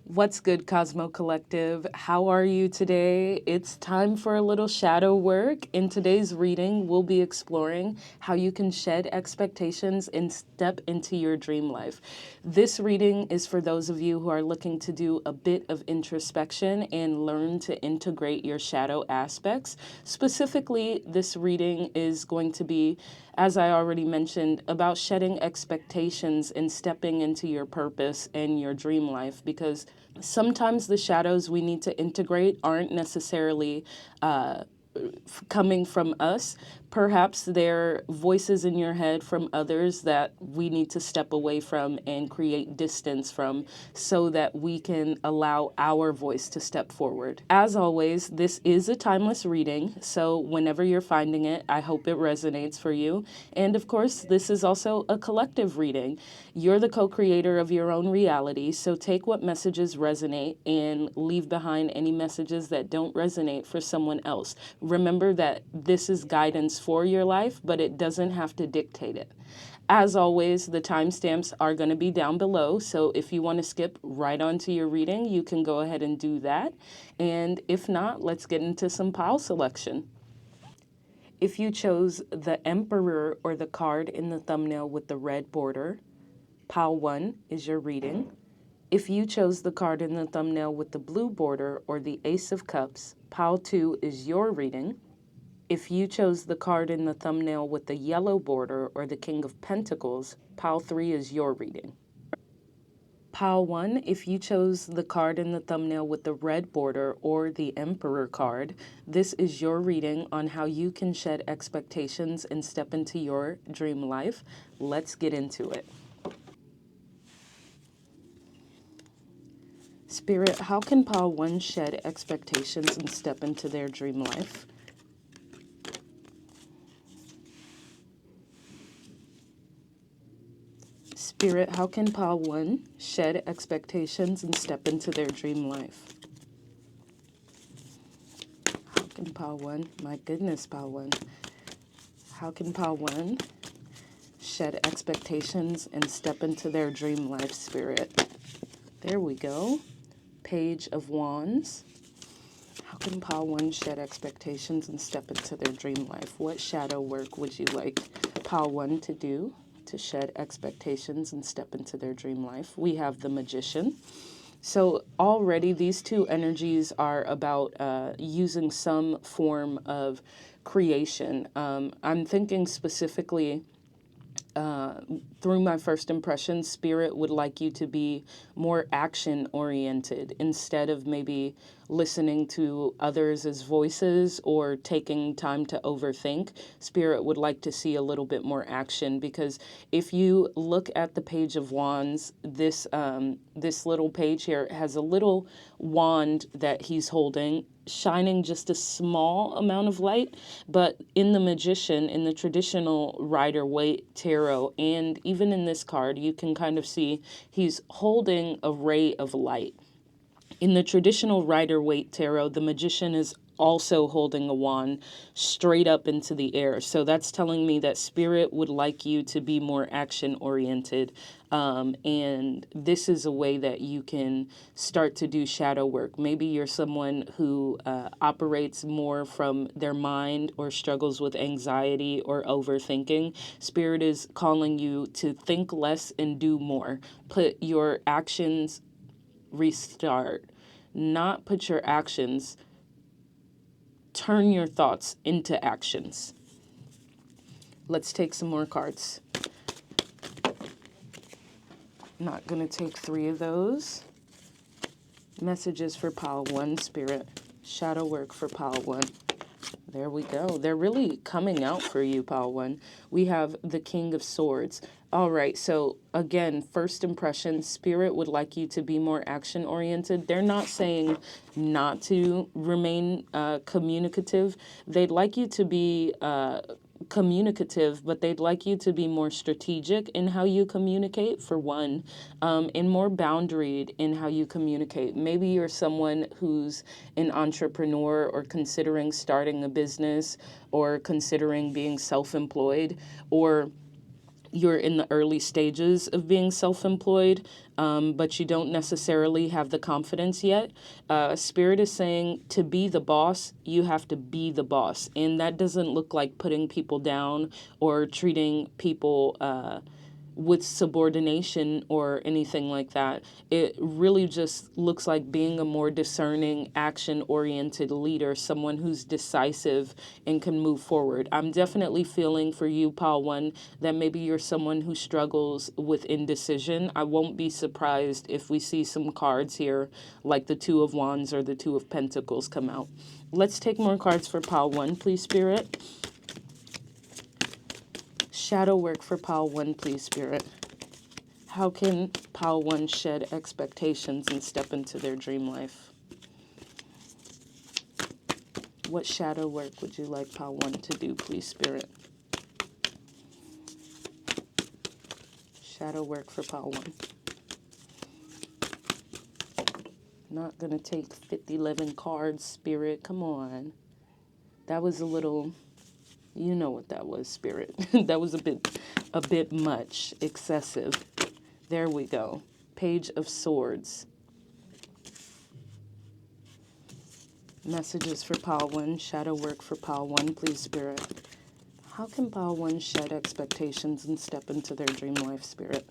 What's good, Cosmo Collective? How are you today? It's time for a little shadow work. In today's reading, we'll be exploring how you can shed expectations and step into your dream life. This reading is for those of you who are looking to do a bit of introspection and learn to integrate your shadow aspects. Specifically, this reading is going to be, as I already mentioned, about shedding expectations and stepping into your purpose and your dream life, because sometimes the shadows we need to integrate aren't necessarily coming from us. Perhaps they're voices in your head from others that we need to step away from and create distance from so that we can allow our voice to step forward. As always, this is a timeless reading, so whenever you're finding it, I hope it resonates for you. And of course, this is also a collective reading. You're the co-creator of your own reality, so take what messages resonate and leave behind any messages that don't resonate for someone else. Remember that this is guidance for your life, but it doesn't have to dictate it. As always, the timestamps are going to be down below, so if you want to skip right onto your reading, you can go ahead and do that. And if not, let's get into some pile selection. If you chose the Emperor or the card in the thumbnail with the red border, pile 1 is your reading. If you chose the card in the thumbnail with the blue border or the Ace of Cups, pile 2 is your reading. If you chose the card in the thumbnail with the yellow border or the King of Pentacles, pile 3 is your reading. Pile 1, if you chose the card in the thumbnail with the red border or the Emperor card, this is your reading on how you can shed expectations and step into your dream life. Let's get into it. Spirit, how can pile 1 shed expectations and step into their dream life? Spirit, how can pile 1 shed expectations and step into their dream life? How can pile 1, my goodness, pile 1. How can pile 1 shed expectations and step into their dream life, Spirit? There we go. Page of Wands. How can pile 1 shed expectations and step into their dream life? What shadow work would you like pile 1 to do to shed expectations and step into their dream life? We have the Magician. So already these two energies are about using some form of creation. I'm thinking specifically through my first impression, Spirit would like you to be more action-oriented instead of maybe listening to others as voices or taking time to overthink. Spirit would like to see a little bit more action, because if you look at the Page of Wands, this little page here has a little wand that he's holding, shining just a small amount of light. But in the Magician, in the traditional Rider-Waite tarot, and even in this card, you can kind of see he's holding a ray of light. In the traditional Rider-Waite tarot, the Magician is also holding a wand straight up into the air. So that's telling me that Spirit would like you to be more action-oriented. And this is a way that you can start to do shadow work. Maybe you're someone who operates more from their mind or struggles with anxiety or overthinking. Spirit is calling you to think less and do more. Put your actions, restart, not put your actions, turn your thoughts into actions. Let's take some more cards. Not going to take 3 of those. Messages for pile 1, Spirit. Shadow work for pile 1. There we go. They're really coming out for you, pile 1. We have the King of Swords. All right, so again, first impression, Spirit would like you to be more action-oriented. They're not saying not to remain communicative. They'd like you to be communicative, but they'd like you to be more strategic in how you communicate, for one, and more boundaried in how you communicate. Maybe you're someone who's an entrepreneur or considering starting a business or considering being self-employed, or you're in the early stages of being self-employed, but you don't necessarily have the confidence yet. Spirit is saying to be the boss, you have to be the boss. And that doesn't look like putting people down or treating people with subordination or anything like that. It really just looks like being a more discerning, action-oriented leader, someone who's decisive and can move forward. I'm definitely feeling for you, Pal One, that maybe you're someone who struggles with indecision. I won't be surprised if we see some cards here like the Two of Wands or the Two of Pentacles come out. Let's take more cards for Pal One, please, Spirit. Shadow work for Pal One, please, Spirit. How can Pal One shed expectations and step into their dream life? What shadow work would you like Pal One to do, please, Spirit? Shadow work for Pal One. Not going to take 11 cards, Spirit. Come on. That was a little... You know what that was, Spirit. That was a bit much, excessive. There we go. Page of Swords. Messages for Pal One. Shadow work for Pal One, please, Spirit. How can Pal One shed expectations and step into their dream life, Spirit?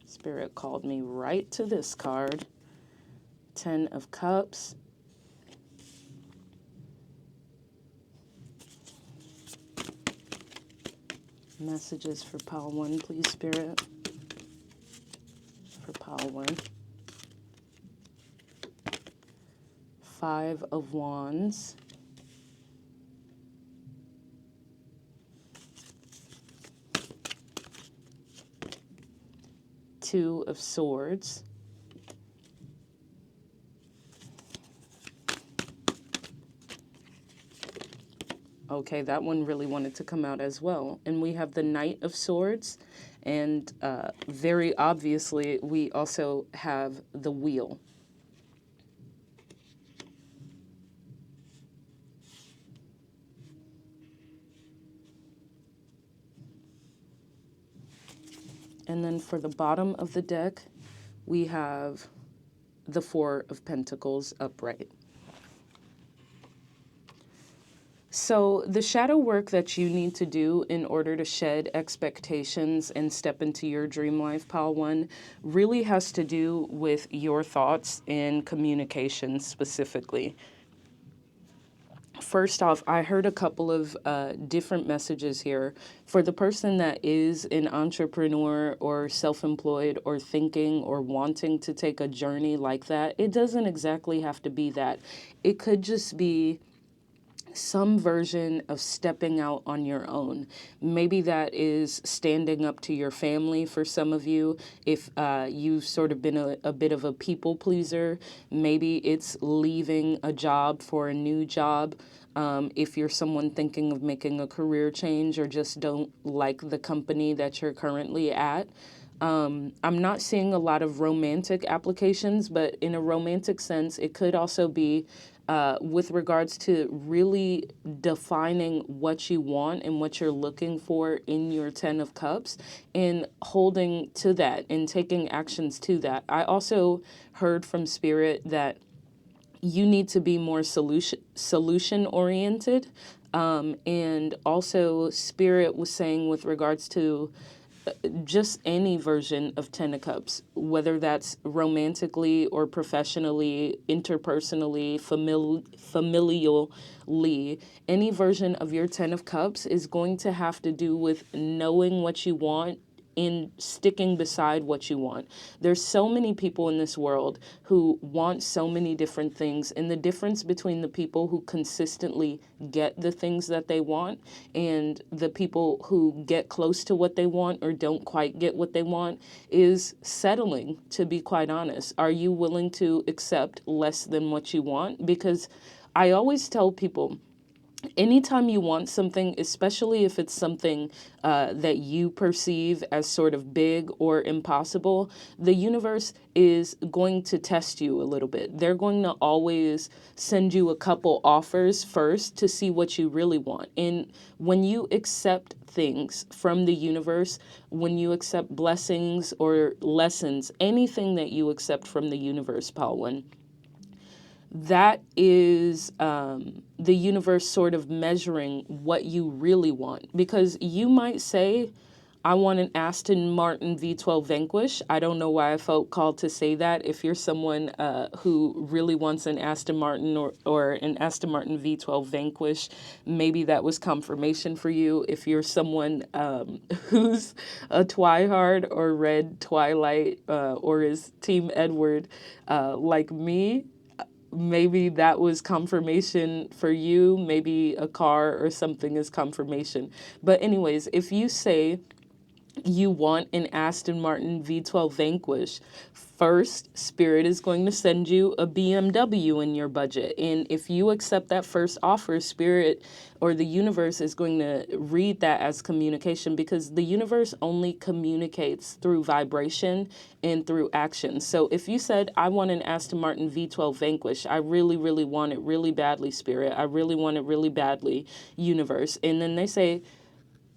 Spirit called me right to this card. 10 of Cups. Messages for Pal One, please, Spirit. For Pal One. 5 of Wands. Two of Swords. Okay, that one really wanted to come out as well. And we have the Knight of Swords. And very obviously, we also have the Wheel. And then for the bottom of the deck, we have the Four of Pentacles upright. So the shadow work that you need to do in order to shed expectations and step into your dream life, Pal One, really has to do with your thoughts and communication specifically. First off, I heard a couple of different messages here. For the person that is an entrepreneur or self-employed or thinking or wanting to take a journey like that, it doesn't exactly have to be that. It could just be some version of stepping out on your own. Maybe that is standing up to your family for some of you. If you've sort of been a bit of a people pleaser, maybe it's leaving a job for a new job. If you're someone thinking of making a career change or just don't like the company that you're currently at. I'm not seeing a lot of romantic applications, but in a romantic sense, it could also be with regards to really defining what you want and what you're looking for in your 10 of Cups and holding to that and taking actions to that. I also heard from Spirit that you need to be more solution oriented. And also Spirit was saying with regards to just any version of 10 of Cups, whether that's romantically or professionally, interpersonally, familially, any version of your 10 of Cups is going to have to do with knowing what you want in sticking beside what you want. There's so many people in this world who want so many different things, and the difference between the people who consistently get the things that they want and the people who get close to what they want or don't quite get what they want is settling, to be quite honest. Are you willing to accept less than what you want? Because I always tell people, anytime you want something, especially if it's something that you perceive as sort of big or impossible, the universe is going to test you a little bit. They're going to always send you a couple offers first to see what you really want. And when you accept things from the universe, when you accept blessings or lessons, anything that you accept from the universe, Paulwin, that is the universe sort of measuring what you really want. Because you might say, I want an Aston Martin V12 Vanquish. I don't know why I felt called to say that. If you're someone who really wants an Aston Martin or an Aston Martin V12 Vanquish, maybe that was confirmation for you. If you're someone who's a Twihard or read Twilight or is Team Edward like me, maybe that was confirmation for you. Maybe a car or something is confirmation. But anyways, if you say you want an Aston Martin V12 Vanquish, first, Spirit is going to send you a BMW in your budget. And if you accept that first offer, Spirit or the universe is going to read that as communication, because the universe only communicates through vibration and through action. So if you said, I want an Aston Martin V12 Vanquish, I really, really want it really badly, Spirit. I really want it really badly, universe. And then they say,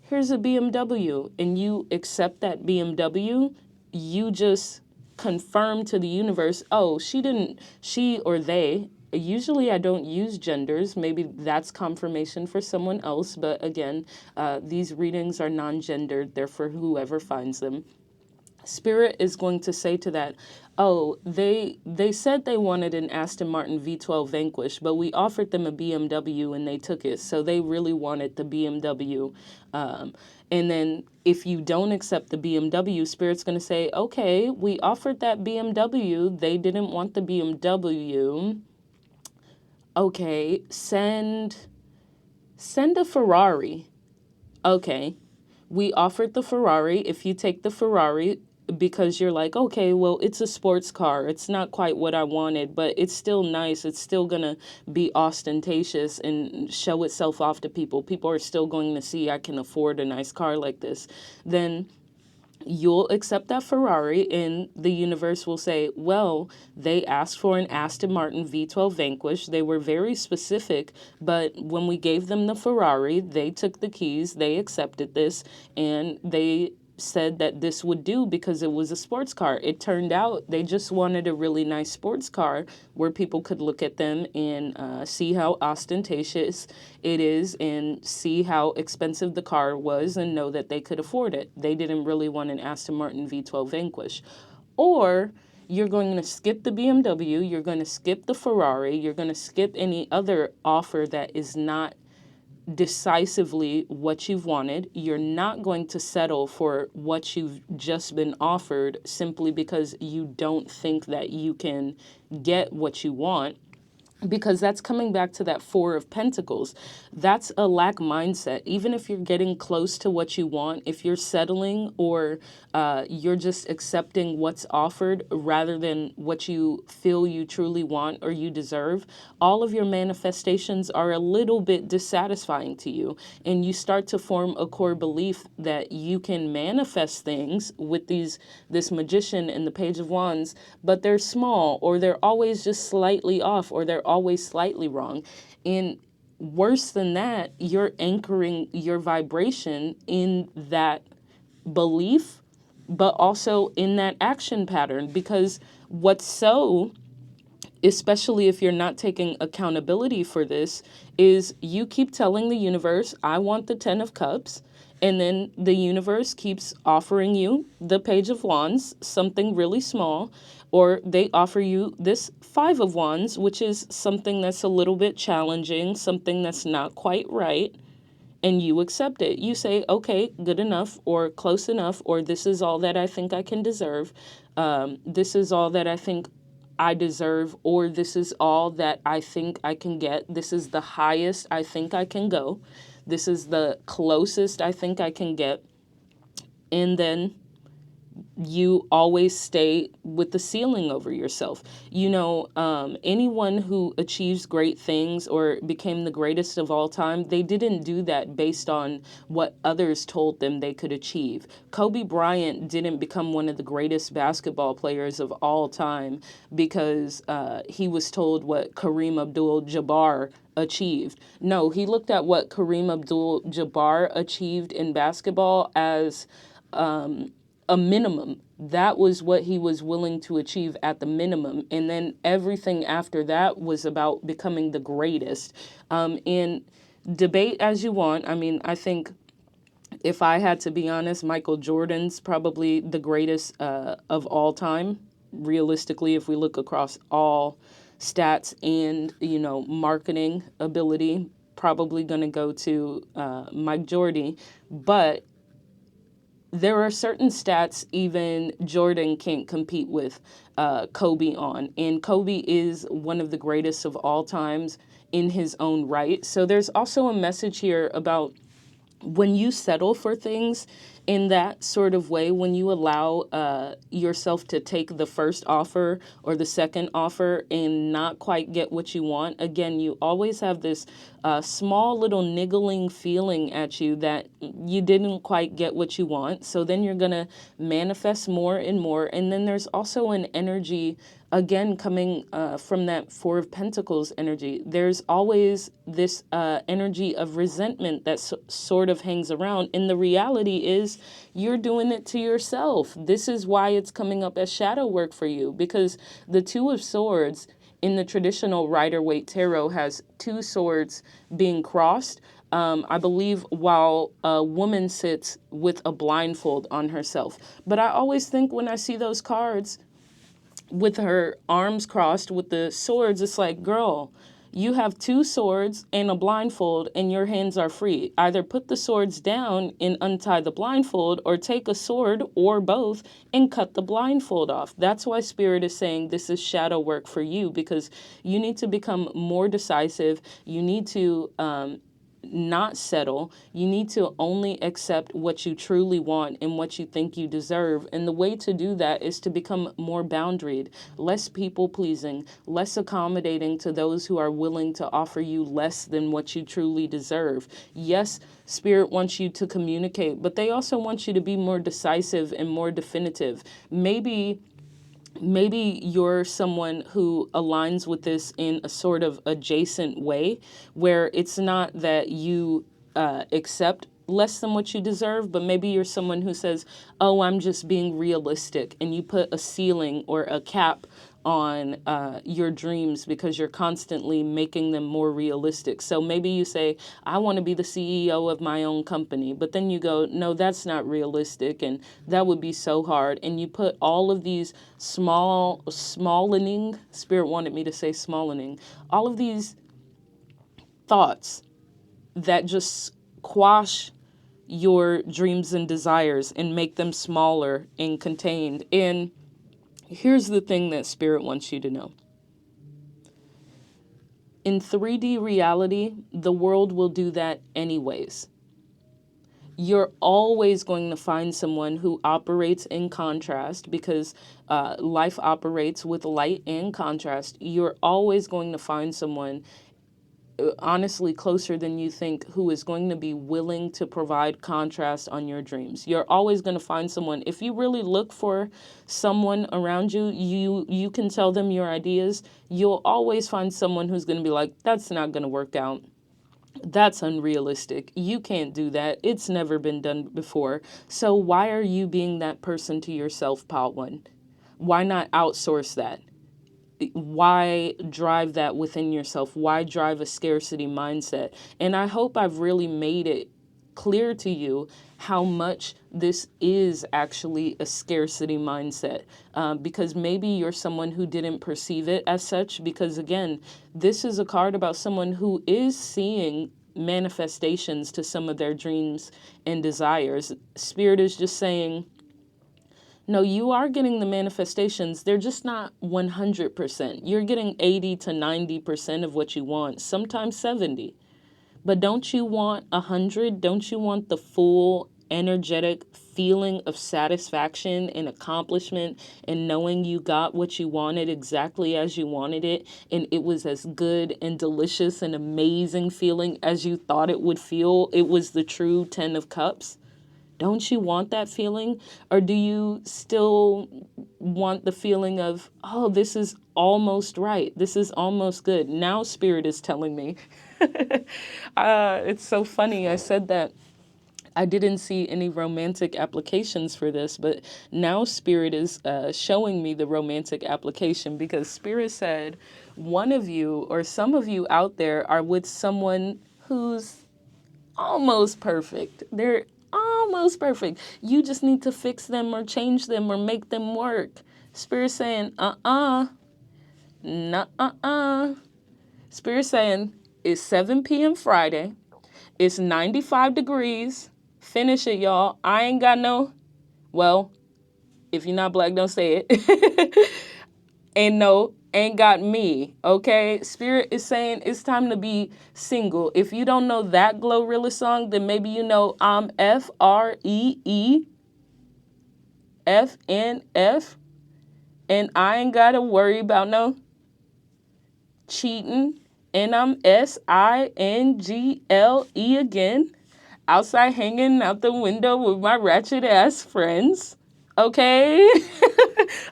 here's a BMW, and you accept that BMW, you just confirm to the universe, oh, she or they, usually I don't use genders, maybe that's confirmation for someone else, but again, these readings are non-gendered, they're for whoever finds them. Spirit is going to say to that, oh, they said they wanted an Aston Martin V12 Vanquish, but we offered them a BMW and they took it. So they really wanted the BMW. And then if you don't accept the BMW, Spirit's going to say, okay, we offered that BMW. They didn't want the BMW. Okay, send a Ferrari. Okay, we offered the Ferrari. If you take the Ferrari, because you're like, okay, well, it's a sports car. It's not quite what I wanted, but it's still nice. It's still going to be ostentatious and show itself off to people. People are still going to see I can afford a nice car like this. Then you'll accept that Ferrari, and the universe will say, well, they asked for an Aston Martin V12 Vanquish. They were very specific, but when we gave them the Ferrari, they took the keys, they accepted this, and they said that this would do because it was a sports car. It turned out they just wanted a really nice sports car where people could look at them and see how ostentatious it is and see how expensive the car was and know that they could afford it. They didn't really want an Aston Martin V12 Vanquish. Or you're going to skip the BMW, you're going to skip the Ferrari, you're going to skip any other offer that is not decisively what you've wanted. You're not going to settle for what you've just been offered simply because you don't think that you can get what you want. Because that's coming back to that Four of Pentacles. That's a lack mindset. Even if you're getting close to what you want, if you're settling or you're just accepting what's offered rather than what you feel you truly want or you deserve, all of your manifestations are a little bit dissatisfying to you. And you start to form a core belief that you can manifest things with this Magician and the Page of Wands, but they're small, or they're always just slightly off, or they're always slightly wrong. And worse than that, you're anchoring your vibration in that belief, but also in that action pattern. Because what's so, especially if you're not taking accountability for this, is you keep telling the universe, I want the 10 of Cups. And then the universe keeps offering you the Page of Wands, something really small, or they offer you this 5 of Wands, which is something that's a little bit challenging, something that's not quite right, and you accept it. You say, okay, good enough, or close enough, or this is all that I think I can deserve. This is all that I think I deserve, or this is all that I think I can get. This is the highest I think I can go. This is the closest I think I can get. And then you always stay with the ceiling over yourself. Anyone who achieves great things or became the greatest of all time, they didn't do that based on what others told them they could achieve. Kobe Bryant didn't become one of the greatest basketball players of all time because he was told what Kareem Abdul-Jabbar achieved. No, he looked at what Kareem Abdul-Jabbar achieved in basketball as a minimum. That was what he was willing to achieve at the minimum. And then everything after that was about becoming the greatest. And debate as you want. I mean, I think if I had to be honest, Michael Jordan's probably the greatest of all time. Realistically, if we look across all stats and, marketing ability, probably going to go to Mike Jordy. But there are certain stats even Jordan can't compete with Kobe on. And Kobe is one of the greatest of all times in his own right. So there's also a message here about when you settle for things in that sort of way, when you allow yourself to take the first offer or the second offer and not quite get what you want, again, you always have this small little niggling feeling at you that you didn't quite get what you want. So then you're going to manifest more and more. And then there's also an energy, again, coming from that Four of Pentacles energy. There's always this energy of resentment that sort of hangs around. And the reality is you're doing it to yourself. This is why it's coming up as shadow work for you, because the Two of Swords in the traditional Rider-Waite Tarot has two swords being crossed. I believe while a woman sits with a blindfold on herself. But I always think when I see those cards with her arms crossed with the swords, it's like, girl, you have two swords and a blindfold and your hands are free. Either put the swords down and untie the blindfold, or take a sword or both and cut the blindfold off. That's why Spirit is saying this is shadow work for you, because you need to become more decisive. You need to not settle. You need to only accept what you truly want and what you think you deserve. And the way to do that is to become more boundaried, less people pleasing, less accommodating to those who are willing to offer you less than what you truly deserve. Yes, Spirit wants you to communicate, but they also want you to be more decisive and more definitive. Maybe you're someone who aligns with this in a sort of adjacent way, where it's not that you accept less than what you deserve, but maybe you're someone who says, oh, I'm just being realistic, and you put a ceiling or a cap on your dreams because you're constantly making them more realistic. So maybe you say, I want to be the CEO of my own company, but then you go, no, that's not realistic, and that would be so hard. And you put all of these smallening, Spirit wanted me to say smallening, all of these thoughts that just quash your dreams and desires and make them smaller and contained. And here's the thing that Spirit wants you to know. In 3D reality, the world will do that anyways. You're always going to find someone who operates in contrast, because life operates with light and contrast. You're always going to find someone, honestly, closer than you think, who is going to be willing to provide contrast on your dreams. You're always going to find someone. If you really look for someone around you, you can tell them your ideas. You'll always find someone who's going to be like, that's not going to work out. That's unrealistic. You can't do that. It's never been done before. So why are you being that person to yourself, Pot One? Why not outsource that? Why drive that within yourself? Why drive a scarcity mindset? And I hope I've really made it clear to you how much this is actually a scarcity mindset, because maybe you're someone who didn't perceive it as such, because again, this is a card about someone who is seeing manifestations to some of their dreams and desires. Spirit is just saying, no, you are getting the manifestations. They're just not 100%. You're getting 80 to 90% of what you want, sometimes 70. But don't you want 100? Don't you want the full energetic feeling of satisfaction and accomplishment and knowing you got what you wanted exactly as you wanted it, and it was as good and delicious and amazing feeling as you thought it would feel. It was the true 10 of Cups. Don't you want that feeling? Or do you still want the feeling of, oh, this is almost right. This is almost good. Now Spirit is telling me. It's so funny. I said that I didn't see any romantic applications for this, but now Spirit is showing me the romantic application, because Spirit said one of you or some of you out there are with someone who's almost perfect. They're almost perfect. You just need to fix them or change them or make them work. Spirit saying, nuh-uh. Spirit saying, it's 7 p.m. Friday. It's 95 degrees. Finish it, y'all. I ain't got no, well, if you're not black, don't say it. And no, ain't got me, okay? Spirit is saying it's time to be single. If you don't know that Glorilla song, then maybe you know I'm FREEFNF, and I ain't got to worry about no cheating, and I'm SINGLE again, outside hanging out the window with my ratchet ass friends. Okay?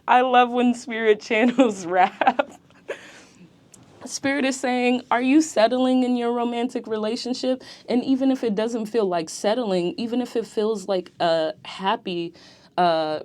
I love when Spirit channels rap. Spirit is saying, are you settling in your romantic relationship? And even if it doesn't feel like settling, even if it feels like a happy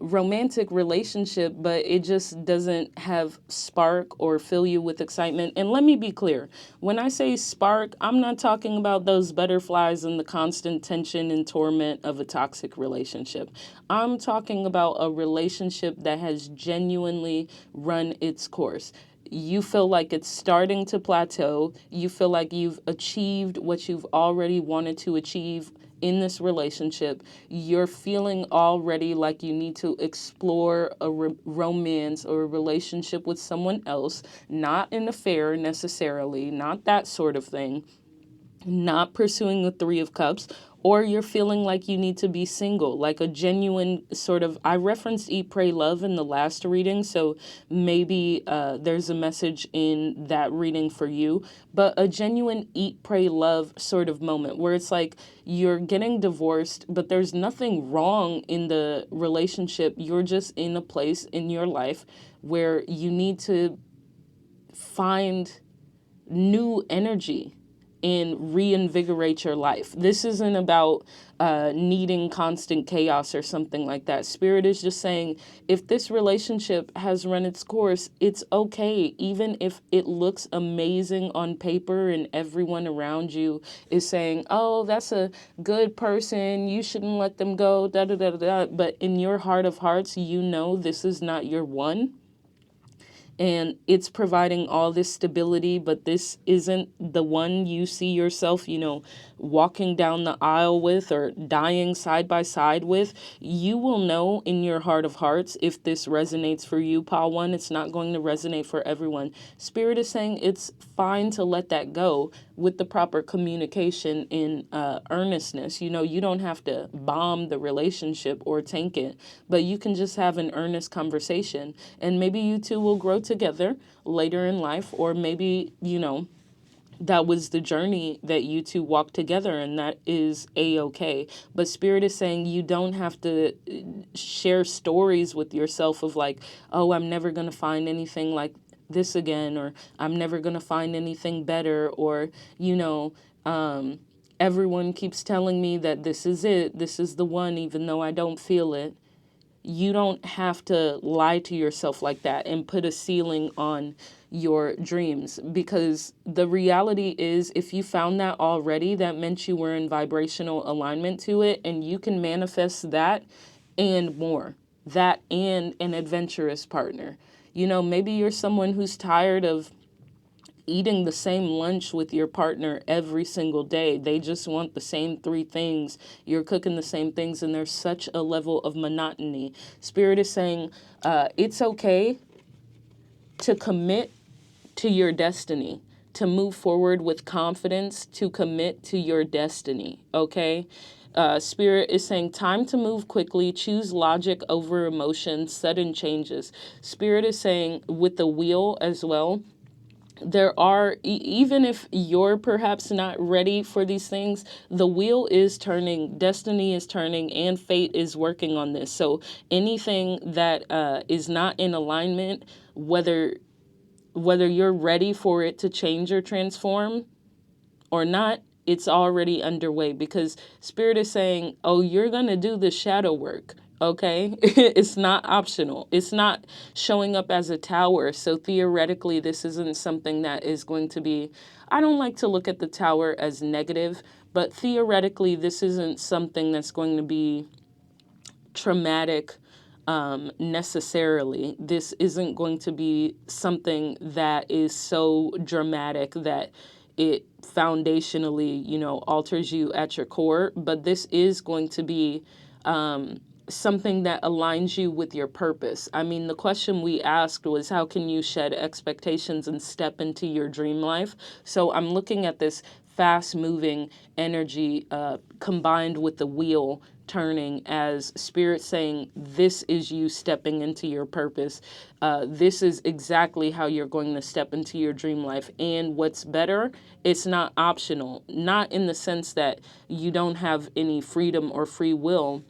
romantic relationship, but it just doesn't have spark or fill you with excitement. And let me be clear, when I say spark, I'm not talking about those butterflies and the constant tension and torment of a toxic relationship. I'm talking about a relationship that has genuinely run its course. You feel like it's starting to plateau. You feel like you've achieved what you've already wanted to achieve in this relationship. You're feeling already like you need to explore a romance or a relationship with someone else, not an affair necessarily, not that sort of thing, not pursuing the 3 of Cups, or you're feeling like you need to be single, like a genuine sort of, I referenced Eat, Pray, Love in the last reading, so maybe there's a message in that reading for you, but a genuine Eat, Pray, Love sort of moment where it's like you're getting divorced, but there's nothing wrong in the relationship. You're just in a place in your life where you need to find new energy and reinvigorate your life. This isn't about needing constant chaos or something like that. Spirit is just saying, if this relationship has run its course, it's okay. Even if it looks amazing on paper and everyone around you is saying, oh, that's a good person, you shouldn't let them go, da da da da. But in your heart of hearts, you know this is not your one. And it's providing all this stability, but this isn't the one you see yourself, walking down the aisle with or dying side by side with. You will know in your heart of hearts if this resonates for you, Pile 1. It's not going to resonate for everyone. Spirit is saying it's fine to let that go with the proper communication and earnestness. You don't have to bomb the relationship or tank it, but you can just have an earnest conversation, and maybe you two will grow together later in life, or maybe, that was the journey that you two walked together, and that is a-okay. But Spirit is saying you don't have to share stories with yourself of like, oh, I'm never going to find anything like this again, or I'm never going to find anything better, or, everyone keeps telling me that this is it, this is the one, even though I don't feel it. You don't have to lie to yourself like that and put a ceiling on your dreams, because the reality is, if you found that already, that meant you were in vibrational alignment to it, and you can manifest that and more, that and an adventurous partner. Maybe you're someone who's tired of eating the same lunch with your partner every single day. They just want the same 3 things. You're cooking the same things, and there's such a level of monotony. Spirit is saying it's okay to commit to your destiny, to move forward with confidence, to commit to your destiny, okay? Spirit is saying time to move quickly, choose logic over emotion, sudden changes. Spirit is saying with the wheel as well, there are, even if you're perhaps not ready for these things, the wheel is turning, destiny is turning, and fate is working on this. So anything that is not in alignment, whether you're ready for it to change or transform or not, it's already underway, because Spirit is saying, oh, you're going to do the shadow work. Okay. It's not optional. It's not showing up as a tower. So theoretically, this isn't something that is going to be, I don't like to look at the tower as negative, but theoretically, this isn't something that's going to be traumatic necessarily. This isn't going to be something that is so dramatic that it foundationally, alters you at your core, but this is going to be something that aligns you with your purpose. I mean, the question we asked was, how can you shed expectations and step into your dream life? So I'm looking at this fast moving energy combined with the wheel turning as Spirit saying, this is you stepping into your purpose. This is exactly how you're going to step into your dream life. And what's better, it's not optional, not in the sense that you don't have any freedom or free will,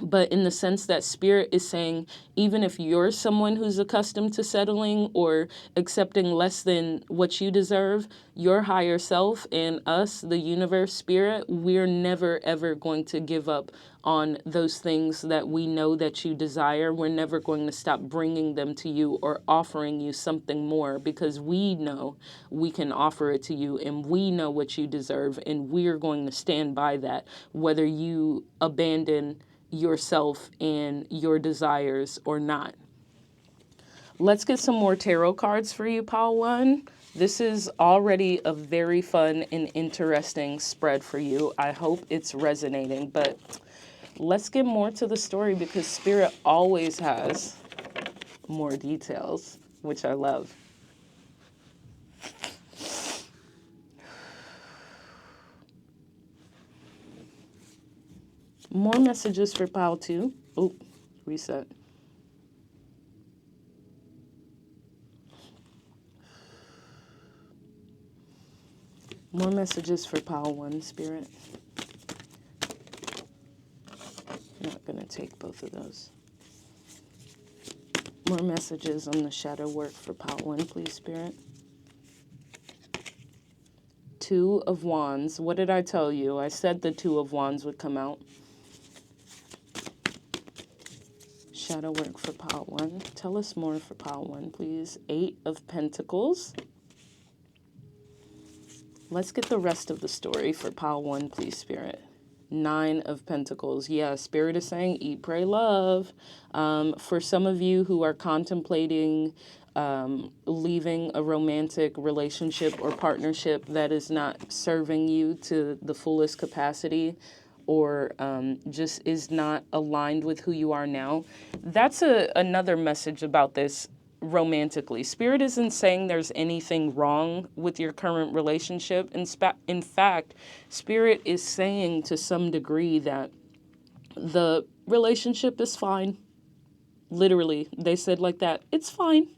but in the sense that Spirit is saying, even if you're someone who's accustomed to settling or accepting less than what you deserve, your higher self and us, the universe, Spirit, we're never, ever going to give up on those things that we know that you desire. We're never going to stop bringing them to you or offering you something more, because we know we can offer it to you and we know what you deserve, and we're going to stand by that, whether you abandon yourself and your desires or not. Let's get some more tarot cards for you, Pile One. This is already a very fun and interesting spread for you. I hope it's resonating, but let's get more to the story, because Spirit always has more details, which I love. More messages for Pile 2. Oh, reset. More messages for Pile 1, Spirit. Not going to take both of those. More messages on the shadow work for Pile 1, please, Spirit. 2 of Wands. What did I tell you? I said the 2 of Wands would come out. Shadow work for Pile 1. Tell us more for Pile 1, please. 8 of Pentacles. Let's get the rest of the story for Pile 1, please, Spirit. 9 of Pentacles. Yeah, Spirit is saying, eat, pray, love. For some of you who are contemplating leaving a romantic relationship or partnership that is not serving you to the fullest capacity, or just is not aligned with who you are now, that's another message about this romantically. Spirit isn't saying there's anything wrong with your current relationship. In fact, Spirit is saying to some degree that the relationship is fine. Literally, they said like that, it's fine.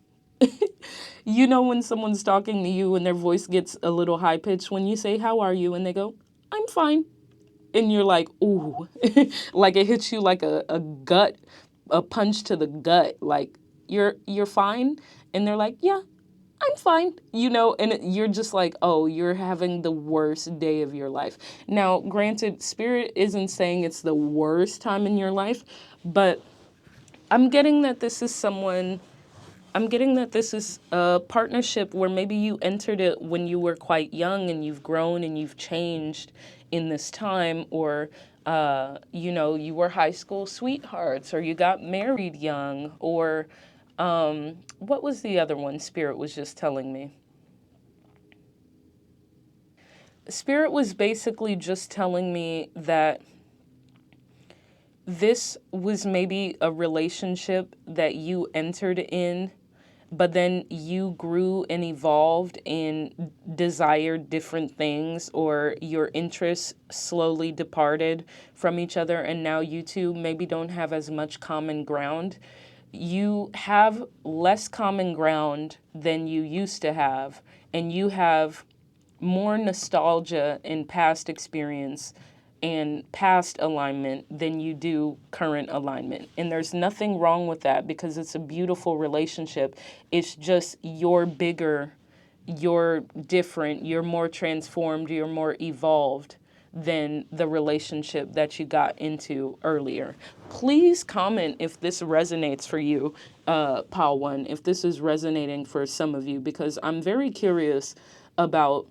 You know when someone's talking to you and their voice gets a little high-pitched when you say, how are you? And they go, I'm fine. And you're like, ooh, like it hits you like a punch to the gut. Like, you're fine. And they're like, yeah, I'm fine. And you're just like, oh, you're having the worst day of your life. Now, granted, Spirit isn't saying it's the worst time in your life, but I'm getting that this is a partnership where maybe you entered it when you were quite young and you've grown and you've changed in this time, or, you were high school sweethearts, or you got married young, or what was the other one Spirit was just telling me? Spirit was basically just telling me that this was maybe a relationship that you entered in but then you grew and evolved and desired different things, or your interests slowly departed from each other, and now you two maybe don't have as much common ground. You have less common ground than you used to have, and you have more nostalgia and past experience and past alignment than you do current alignment. And there's nothing wrong with that because it's a beautiful relationship. It's just you're bigger, you're different, you're more transformed, you're more evolved than the relationship that you got into earlier. Please comment if this resonates for you, Pal One, if this is resonating for some of you, because I'm very curious about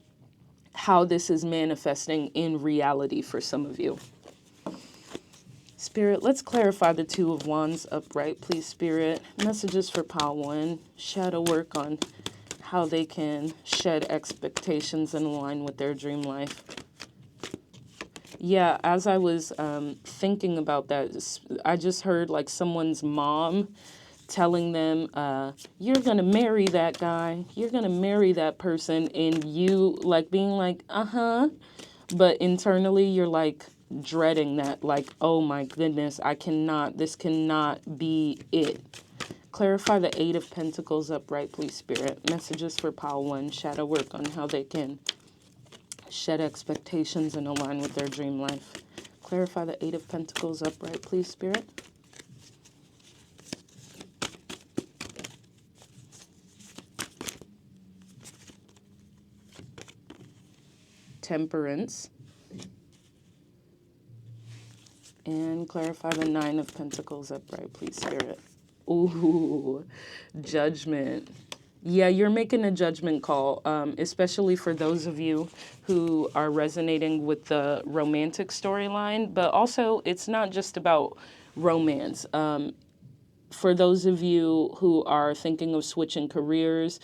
how this is manifesting in reality for some of you. Spirit, let's clarify the Two of Wands upright, please, Spirit. Messages for Pal One. Shadow work on how they can shed expectations and align with their dream life. Yeah, as I was thinking about that, I just heard like someone's mom telling them, you're going to marry that guy, you're going to marry that person, and you like being like, but internally you're like dreading that, like, oh my goodness, this cannot be it. Clarify the Eight of Pentacles upright, please, Spirit. Messages for Pal One. Shadow work on how they can shed expectations and align with their dream life. Clarify the Eight of Pentacles upright, please, Spirit. Temperance. And clarify the Nine of Pentacles upright, please, Spirit. Ooh, Judgment. Yeah, you're making a judgment call, especially for those of you who are resonating with the romantic storyline, but also it's not just about romance. For those of you who are thinking of switching careers,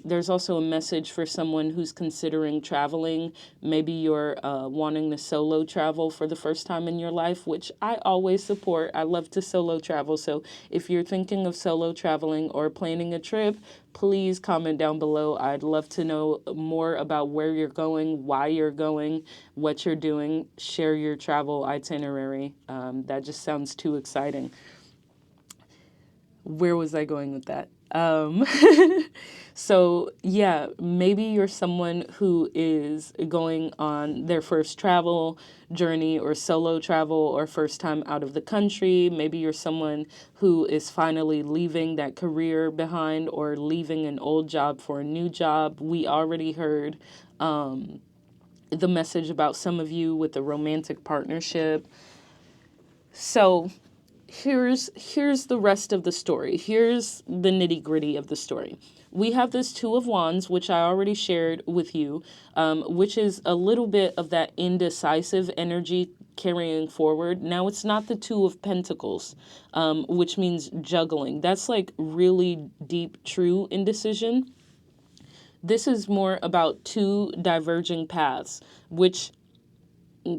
there's also a message for someone who's considering traveling. Maybe you're wanting to solo travel for the first time in your life, which I always support. I love to solo travel. So if you're thinking of solo traveling or planning a trip, please comment down below. I'd love to know more about where you're going, why you're going, what you're doing. Share your travel itinerary. That just sounds too exciting. Where was I going with that? So yeah, maybe you're someone who is going on their first travel journey or solo travel or first time out of the country. Maybe you're someone who is finally leaving that career behind or leaving an old job for a new job. We already heard the message about some of you with a romantic partnership. So here's the rest of the story. Here's the nitty-gritty of the story. We have this Two of Wands, which I already shared with you, which is a little bit of that indecisive energy carrying forward. Now, it's not the Two of Pentacles, which means juggling. That's like really deep, true indecision. This is more about two diverging paths, which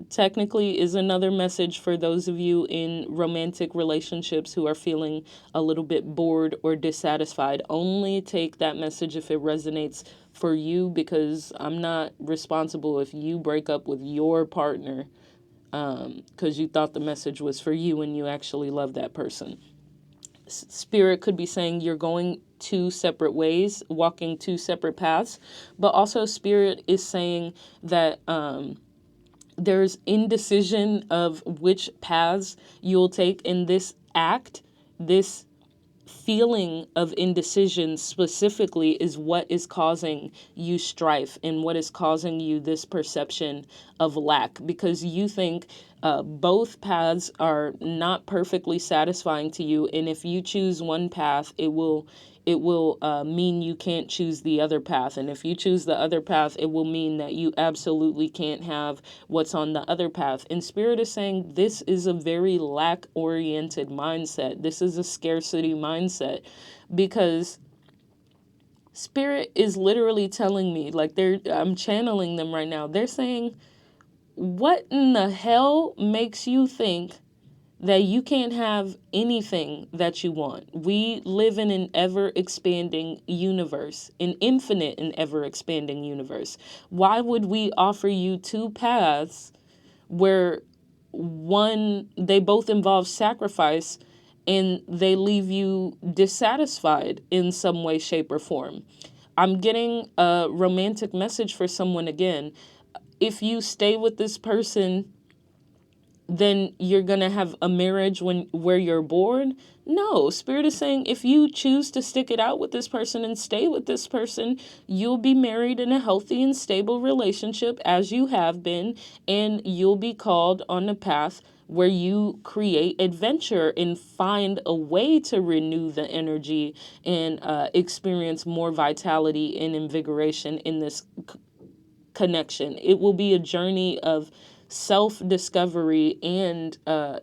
technically is another message for those of you in romantic relationships who are feeling a little bit bored or dissatisfied. Only take that message if it resonates for you, because I'm not responsible if you break up with your partner because you thought the message was for you and you actually love that person. Spirit could be saying you're going two separate ways, walking two separate paths, but also Spirit is saying that there's indecision of which paths you'll take in this act. This feeling of indecision specifically is what is causing you strife and what is causing you this perception of lack, because you think both paths are not perfectly satisfying to you, and if you choose one path, it will mean you can't choose the other path. And if you choose the other path, it will mean that you absolutely can't have what's on the other path. And Spirit is saying this is a very lack-oriented mindset. This is a scarcity mindset, because Spirit is literally telling me, like I'm channeling them right now. They're saying, what in the hell makes you think that you can't have anything that you want. We live in an ever-expanding universe, an infinite and ever-expanding universe. Why would we offer you two paths where one, they both involve sacrifice, and they leave you dissatisfied in some way, shape, or form? I'm getting a romantic message for someone again. If you stay with this person, then you're going to have a marriage where you're bored. No, Spirit is saying if you choose to stick it out with this person and stay with this person, you'll be married in a healthy and stable relationship as you have been, and you'll be called on a path where you create adventure and find a way to renew the energy and experience more vitality and invigoration in this connection. It will be a journey of self-discovery and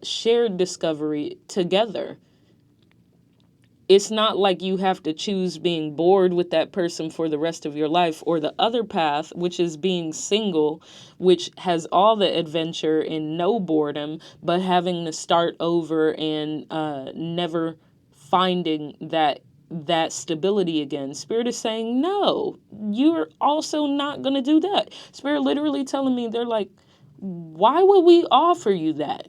shared discovery together. It's not like you have to choose being bored with that person for the rest of your life, or the other path, which is being single, which has all the adventure and no boredom, but having to start over and never finding that stability again. Spirit is saying, no, you're also not going to do that. Spirit literally telling me, they're like, why would we offer you that?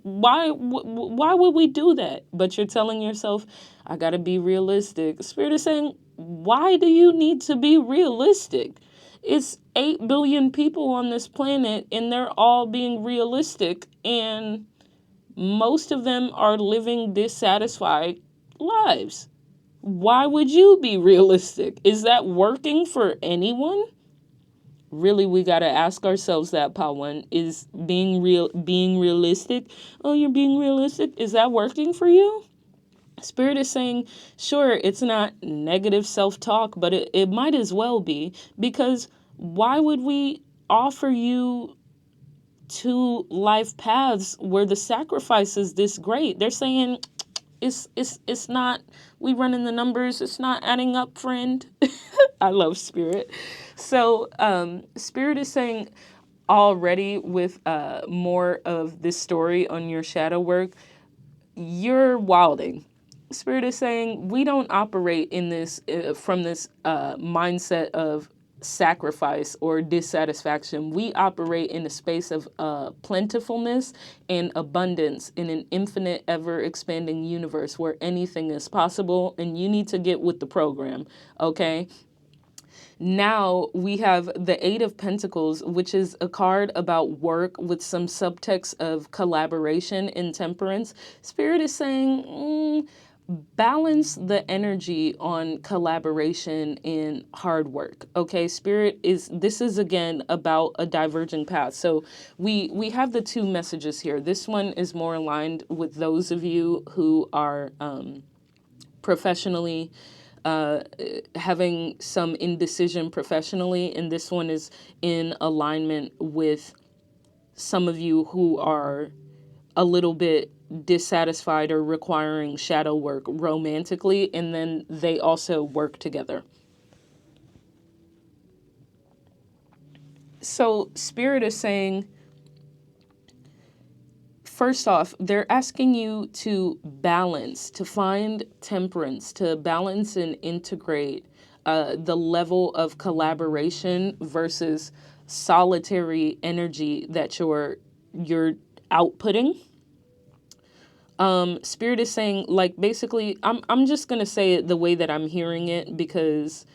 why would we do that? But you're telling yourself, I got to be realistic. Spirit is saying, why do you need to be realistic? It's 8 billion people on this planet, and they're all being realistic, and most of them are living dissatisfied lives. Why would you be realistic? Is that working for anyone? Really, we got to ask ourselves that, Pawan. Is being realistic? Oh, you're being realistic? Is that working for you? Spirit is saying, sure, it's not negative self-talk, but it might as well be, because why would we offer you two life paths where the sacrifice is this great? They're saying it's not, we running the numbers, it's not adding up, friend. I love Spirit. So Spirit is saying, already with more of this story on your shadow work, you're wilding. Spirit is saying we don't operate in this from this mindset of sacrifice or dissatisfaction. We operate in a space of plentifulness and abundance in an infinite, ever expanding universe where anything is possible, and you need to get with the program, okay? Now we have the Eight of Pentacles, which is a card about work with some subtext of collaboration and temperance. Spirit is saying, balance the energy on collaboration and hard work. Okay, Spirit this is again about a diverging path. So we have the two messages here. This one is more aligned with those of you who are professionally having some indecision professionally, and this one is in alignment with some of you who are a little bit dissatisfied or requiring shadow work romantically, and then they also work together. So Spirit is saying, first off, they're asking you to balance, to find temperance, to balance and integrate the level of collaboration versus solitary energy that you're outputting. Spirit is saying, like, basically, I'm just gonna say it the way that I'm hearing it, because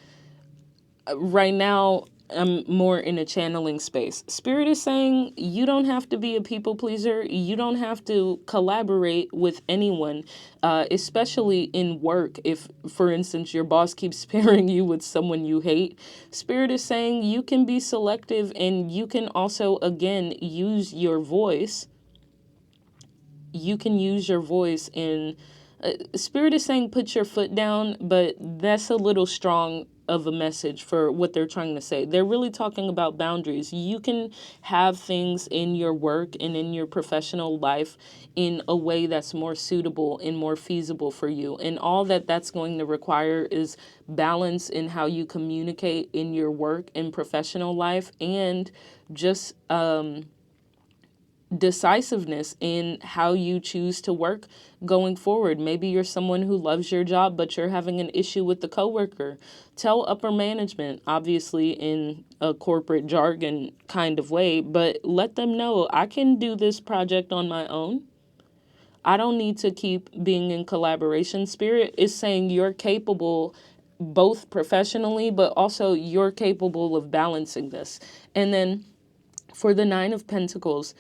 right now I'm more in a channeling space. Spirit is saying you don't have to be a people pleaser. You don't have to collaborate with anyone, especially in work. If, for instance, your boss keeps pairing you with someone you hate, Spirit is saying you can be selective, and you can also, again, use your voice. You can use your voice, and Spirit is saying put your foot down, but that's a little strong of a message for what they're trying to say. They're really talking about boundaries. You can have things in your work and in your professional life in a way that's more suitable and more feasible for you. And all that's going to require is balance in how you communicate in your work and professional life, and just decisiveness in how you choose to work going forward. Maybe you're someone who loves your job, but you're having an issue with the coworker. Tell upper management, obviously in a corporate jargon kind of way, but let them know I can do this project on my own. I don't need to keep being in collaboration. Spirit is saying you're capable both professionally, but also you're capable of balancing this. And then for the Nine of Pentacles,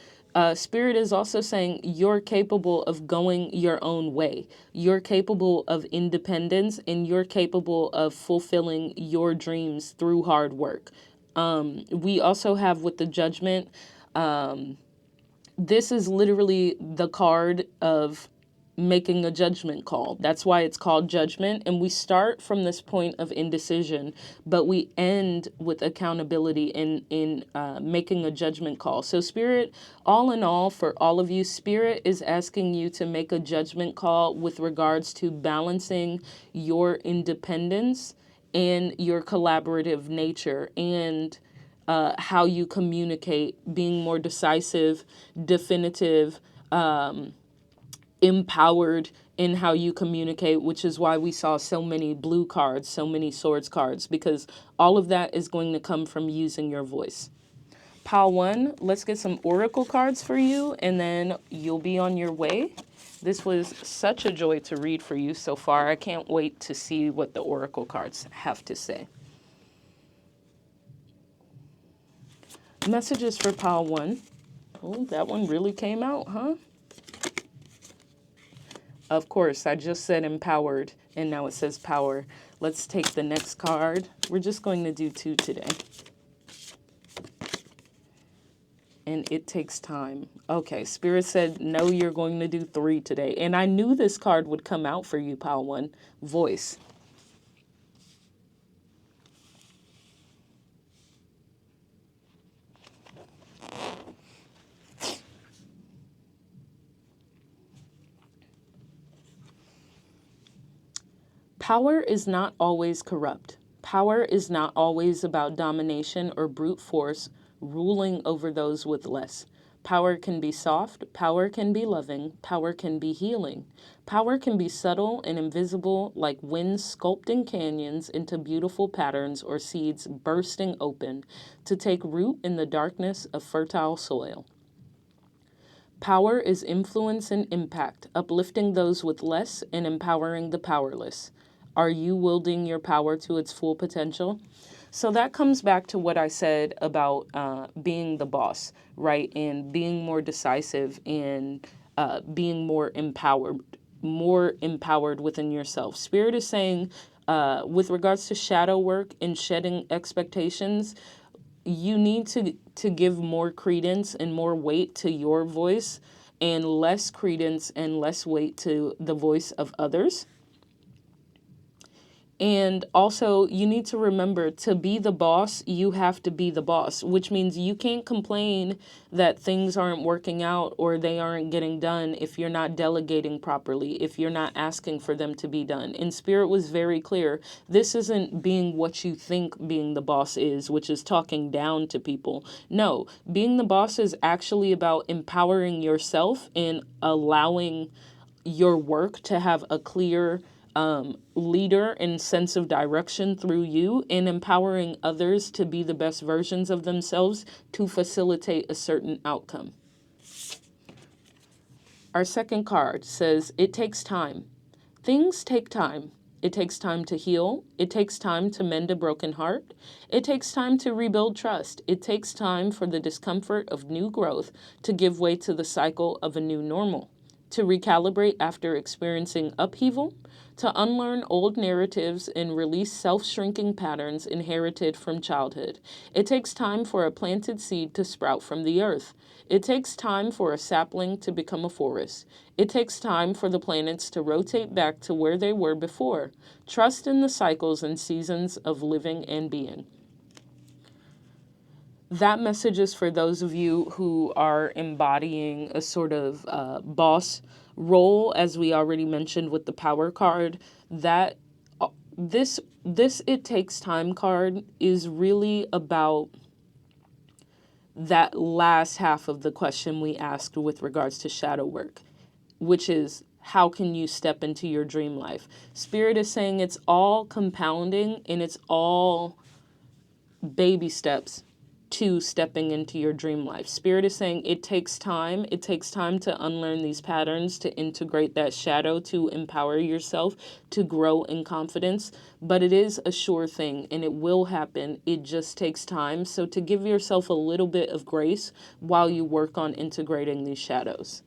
Spirit is also saying you're capable of going your own way. You're capable of independence and you're capable of fulfilling your dreams through hard work. We also have with the Judgment, this is literally the card of making a judgment call. That's why it's called Judgment. And we start from this point of indecision, but we end with accountability in making a judgment call. So Spirit, all in all, for all of you, Spirit is asking you to make a judgment call with regards to balancing your independence and your collaborative nature, and how you communicate, being more decisive, definitive, empowered in how you communicate, which is why we saw so many blue cards, so many swords cards, because all of that is going to come from using your voice. Pile 1, let's get some oracle cards for you, and then you'll be on your way. This was such a joy to read for you so far. I can't wait to see what the oracle cards have to say. Messages for pile 1. Oh, that one really came out, huh? Of course, I just said empowered, and now it says power. Let's take the next card. We're just going to do 2 today. And it takes time. Okay, Spirit said, no, you're going to do 3 today. And I knew this card would come out for you, pile 1. Voice. Power is not always corrupt. Power is not always about domination or brute force ruling over those with less. Power can be soft, power can be loving, power can be healing. Power can be subtle and invisible, like wind sculpting canyons into beautiful patterns or seeds bursting open to take root in the darkness of fertile soil. Power is influence and impact, uplifting those with less and empowering the powerless. Are you wielding your power to its full potential? So that comes back to what I said about being the boss, right? And being more decisive and being more empowered within yourself. Spirit is saying, with regards to shadow work and shedding expectations, you need to give more credence and more weight to your voice and less credence and less weight to the voice of others. And also, you need to remember, to be the boss, you have to be the boss, which means you can't complain that things aren't working out or they aren't getting done if you're not delegating properly, if you're not asking for them to be done. And Spirit was very clear. This isn't being what you think being the boss is, which is talking down to people. No, being the boss is actually about empowering yourself and allowing your work to have a clear leader and sense of direction through you, and empowering others to be the best versions of themselves to facilitate a certain outcome. Our second card says, it takes time. Things take time. It takes time to heal. It takes time to mend a broken heart. It takes time to rebuild trust. It takes time for the discomfort of new growth to give way to the cycle of a new normal, to recalibrate after experiencing upheaval, to unlearn old narratives and release self-shrinking patterns inherited from childhood. It takes time for a planted seed to sprout from the earth. It takes time for a sapling to become a forest. It takes time for the planets to rotate back to where they were before. Trust in the cycles and seasons of living and being. That message is for those of you who are embodying a sort of boss role, as we already mentioned with the power card. That this it takes time card is really about that last half of the question we asked with regards to shadow work, which is, how can you step into your dream life? Spirit is saying it's all compounding and it's all baby steps to stepping into your dream life. Spirit is saying it takes time. It takes time to unlearn these patterns, to integrate that shadow, to empower yourself, to grow in confidence. But it is a sure thing and it will happen. It just takes time. So to give yourself a little bit of grace while you work on integrating these shadows.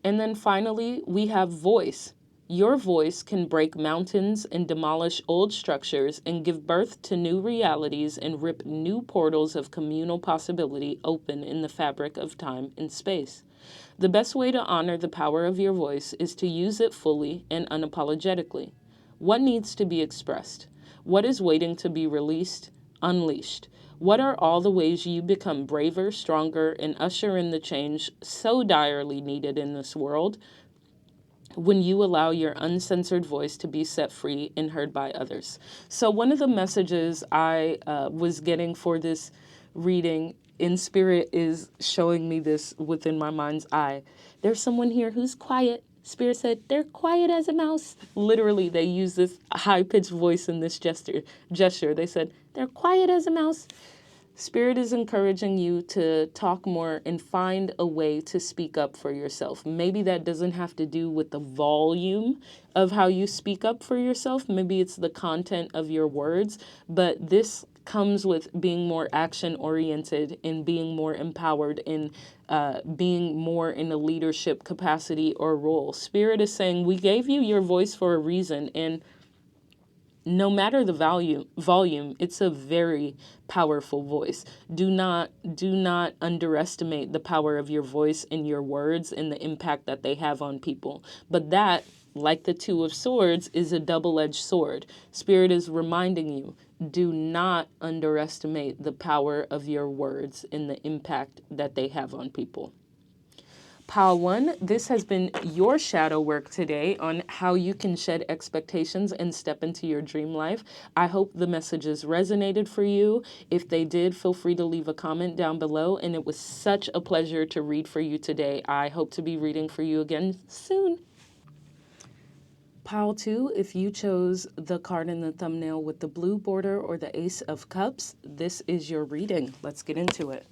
And then finally, we have voice. Your voice can break mountains and demolish old structures and give birth to new realities and rip new portals of communal possibility open in the fabric of time and space. The best way to honor the power of your voice is to use it fully and unapologetically. What needs to be expressed? What is waiting to be released, unleashed? What are all the ways you become braver, stronger, and usher in the change so direly needed in this world when you allow your uncensored voice to be set free and heard by others? So one of the messages I was getting for this reading in spirit is showing me this within my mind's eye. There's someone here who's quiet. Spirit said, they're quiet as a mouse. Literally, they use this high-pitched voice in this gesture. They said, they're quiet as a mouse. Spirit is encouraging you to talk more and find a way to speak up for yourself. Maybe that doesn't have to do with the volume of how you speak up for yourself. Maybe it's the content of your words, but this comes with being more action-oriented and being more empowered and being more in a leadership capacity or role. Spirit is saying, we gave you your voice for a reason, and no matter the volume, it's a very powerful voice. Do not underestimate the power of your voice and your words and the impact that they have on people. But that, like the Two of Swords, is a double-edged sword. Spirit is reminding you, do not underestimate the power of your words and the impact that they have on people. Pile 1, this has been your shadow work today on how you can shed expectations and step into your dream life. I hope the messages resonated for you. If they did, feel free to leave a comment down below. And it was such a pleasure to read for you today. I hope to be reading for you again soon. Pile 2, if you chose the card in the thumbnail with the blue border or the Ace of Cups, this is your reading. Let's get into it.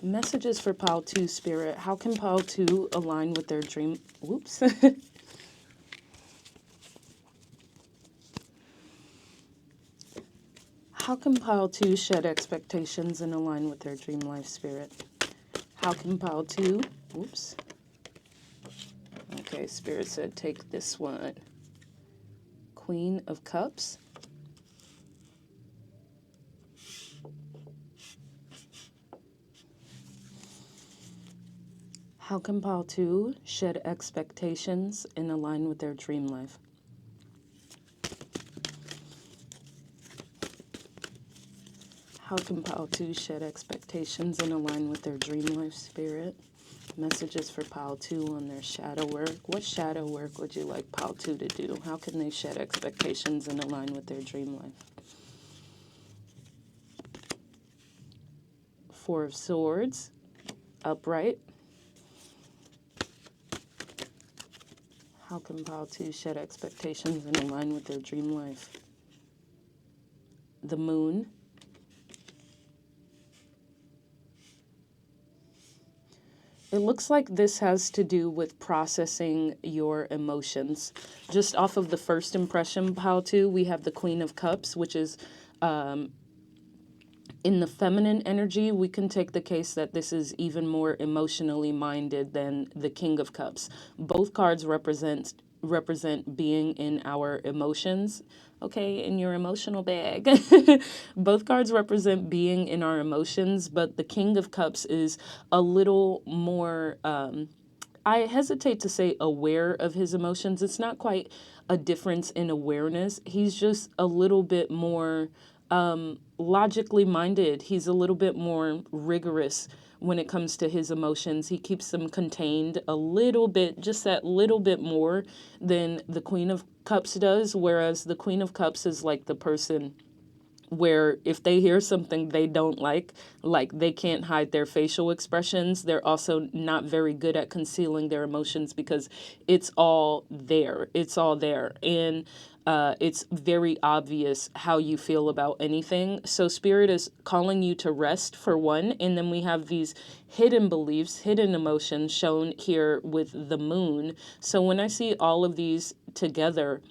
Messages for Pile 2, Spirit. How can Pile 2 align with their dream? Whoops. How can Pile 2 shed expectations and align with their dream life, Spirit? How can Pile 2... Whoops. Okay, Spirit said take this one. Queen of Cups. How can Pile 2 shed expectations and align with their dream life? How can Pile 2 shed expectations and align with their dream life, Spirit? Messages for Pile 2 on their shadow work. What shadow work would you like Pile 2 to do? How can they shed expectations and align with their dream life? Four of Swords, upright. How can Pile 2 shed expectations and align with their dream life? The Moon. It looks like this has to do with processing your emotions. Just off of the first impression, Pile 2, we have the Queen of Cups, which is in the feminine energy. We can take the case that this is even more emotionally minded than the King of Cups. Both cards represent being in our emotions. Okay, in your emotional bag. Both cards represent being in our emotions, but the King of Cups is a little more, I hesitate to say aware of his emotions. It's not quite a difference in awareness. He's just a little bit more logically minded. He's a little bit more rigorous when it comes to his emotions. He keeps them contained a little bit, just that little bit more than the Queen of Cups does, whereas the Queen of Cups is like the person where if they hear something they don't like they can't hide their facial expressions. They're also not very good at concealing their emotions because it's all there. It's all there. And it's very obvious how you feel about anything. So Spirit is calling you to rest for one. And then we have these hidden beliefs, hidden emotions shown here with the moon. So when I see all of these together,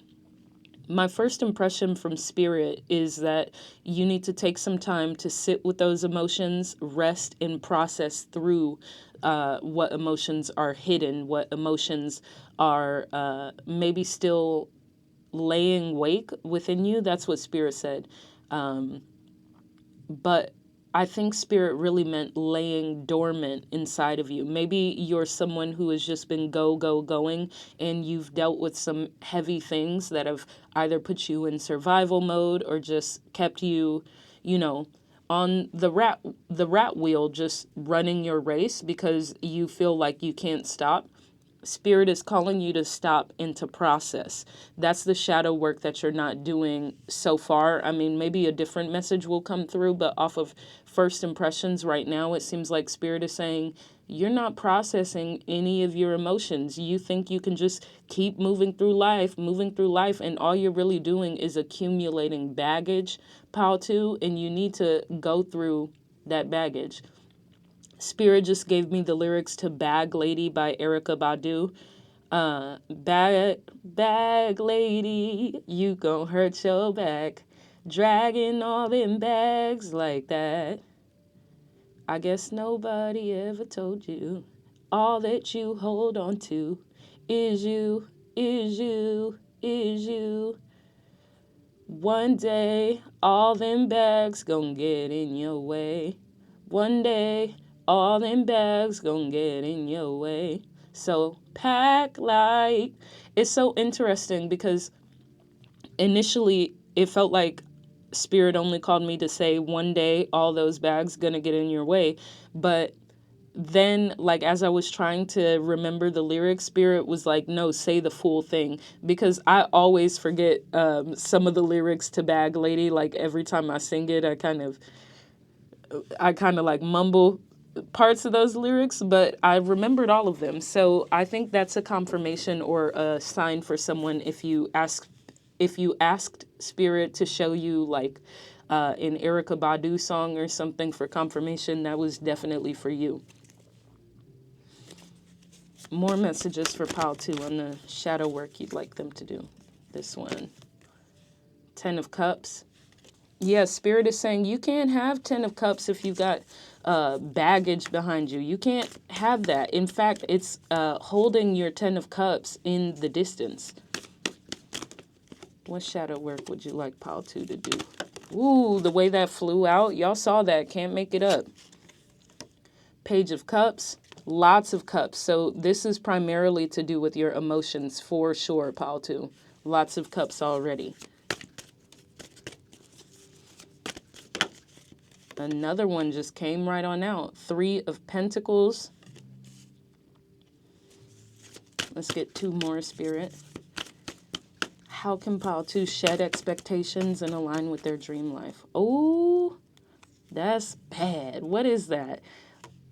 my first impression from Spirit is that you need to take some time to sit with those emotions, rest, and process through what emotions are hidden, what emotions are maybe still laying wake within you. That's what Spirit said. But I think Spirit really meant laying dormant inside of you. Maybe you're someone who has just been going, and you've dealt with some heavy things that have either put you in survival mode or just kept you, on the rat wheel, just running your race because you feel like you can't stop. Spirit is calling you to stop and to process. That's the shadow work that you're not doing so far. I mean, maybe a different message will come through, but off of first impressions right now, it seems like Spirit is saying you're not processing any of your emotions. You think you can just keep moving through life, and all you're really doing is accumulating baggage, pile two, and you need to go through that baggage. Spirit just gave me the lyrics to Bag Lady by Erykah Badu. Bag lady, you gon' hurt your back, dragging all them bags like that. I guess nobody ever told you all that you hold on to is you, is you, is you. One day, all them bags gon' get in your way. One day, all them bags gon' get in your way. So pack light. It's so interesting because initially it felt like Spirit only called me to say one day all those bags gonna get in your way. But then, like, as I was trying to remember the lyrics, Spirit was like, no, say the full thing. Because I always forget some of the lyrics to Bag Lady. Like, every time I sing it, I kind of like mumble parts of those lyrics, but I remembered all of them. So I think that's a confirmation or a sign for someone if you asked Spirit to show you like an Erykah Badu song or something for confirmation, that was definitely for you. More messages for pile 2 on the shadow work you'd like them to do. This one. 10 of Cups. Yeah, Spirit is saying you can't have 10 of Cups if you've got baggage behind you. You can't have that. In fact, it's holding your 10 of Cups in the distance. What shadow work would you like pile 2 to do? Ooh, the way that flew out. Y'all saw that. Can't make it up. Page of Cups. Lots of cups. So this is primarily to do with your emotions for sure, pile 2. Lots of cups already. Another one just came right on out. 3 of Pentacles. Let's get 2 more, Spirit. How can pile 2 shed expectations and align with their dream life? Oh, that's bad. What is that?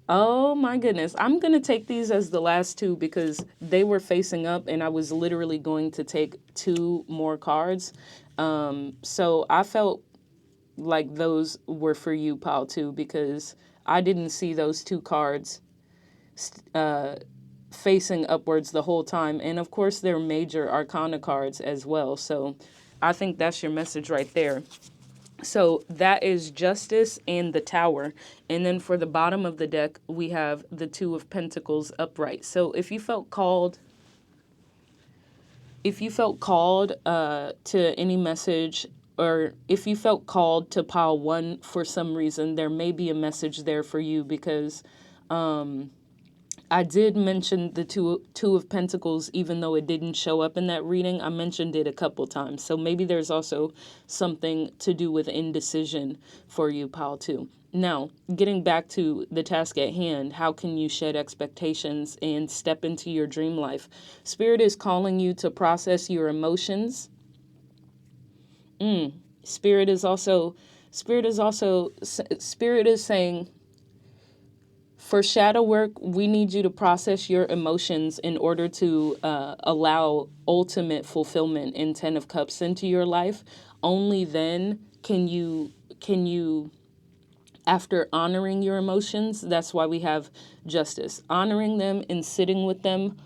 Oh my goodness. I'm going to take these as the last 2 because they were facing up and I was literally going to take 2 more cards. So I felt like those were for you, pile 2, because I didn't see those 2 cards facing upwards the whole time. And of course, they're major arcana cards as well. So I think that's your message right there. So that is Justice and the Tower. And then for the bottom of the deck, we have the 2 of Pentacles upright. So if you felt called to any message, or if you felt called to pile 1 for some reason, there may be a message there for you because I did mention the two of Pentacles, even though it didn't show up in that reading. I mentioned it a couple times. So maybe there's also something to do with indecision for you, pile too. Now, getting back to the task at hand, how can you shed expectations and step into your dream life? Spirit is calling you to process your emotions. Spirit is also, Spirit is saying, for shadow work, we need you to process your emotions in order to allow ultimate fulfillment in Ten of Cups into your life. Only then can you, after honoring your emotions, that's why we have justice, honoring them and sitting with them.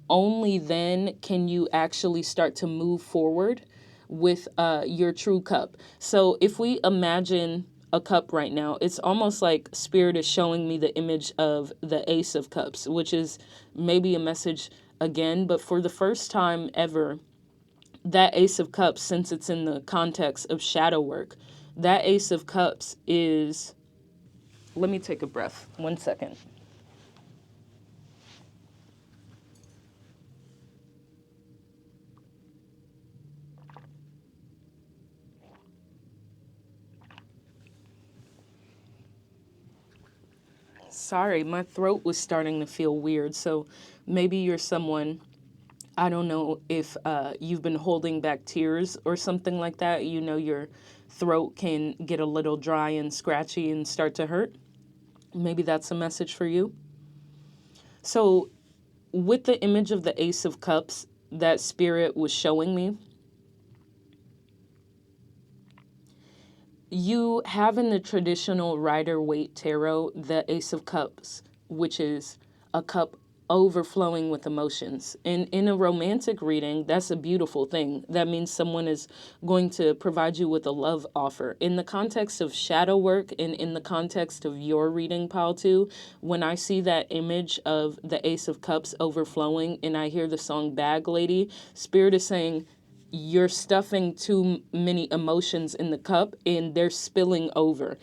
Only then can you actually start to move forward with your true cup. So if we imagine a cup right now, it's almost like Spirit is showing me the image of the Ace of Cups, which is maybe a message again, but for the first time ever, that Ace of Cups, since it's in the context of shadow work, that Ace of Cups is, let me take a breath, 1 second. Sorry, my throat was starting to feel weird. So maybe you're someone, I don't know if you've been holding back tears or something like that. You know, your throat can get a little dry and scratchy and start to hurt. Maybe that's a message for you. So with the image of the Ace of Cups that Spirit was showing me, you have in the traditional Rider-Waite tarot the Ace of Cups, which is a cup overflowing with emotions. And in a romantic reading, that's a beautiful thing. That means someone is going to provide you with a love offer. In the context of shadow work and in the context of your reading, pile 2, when I see that image of the Ace of Cups overflowing and I hear the song Bag Lady, Spirit is saying, you're stuffing too many emotions in the cup and they're spilling over.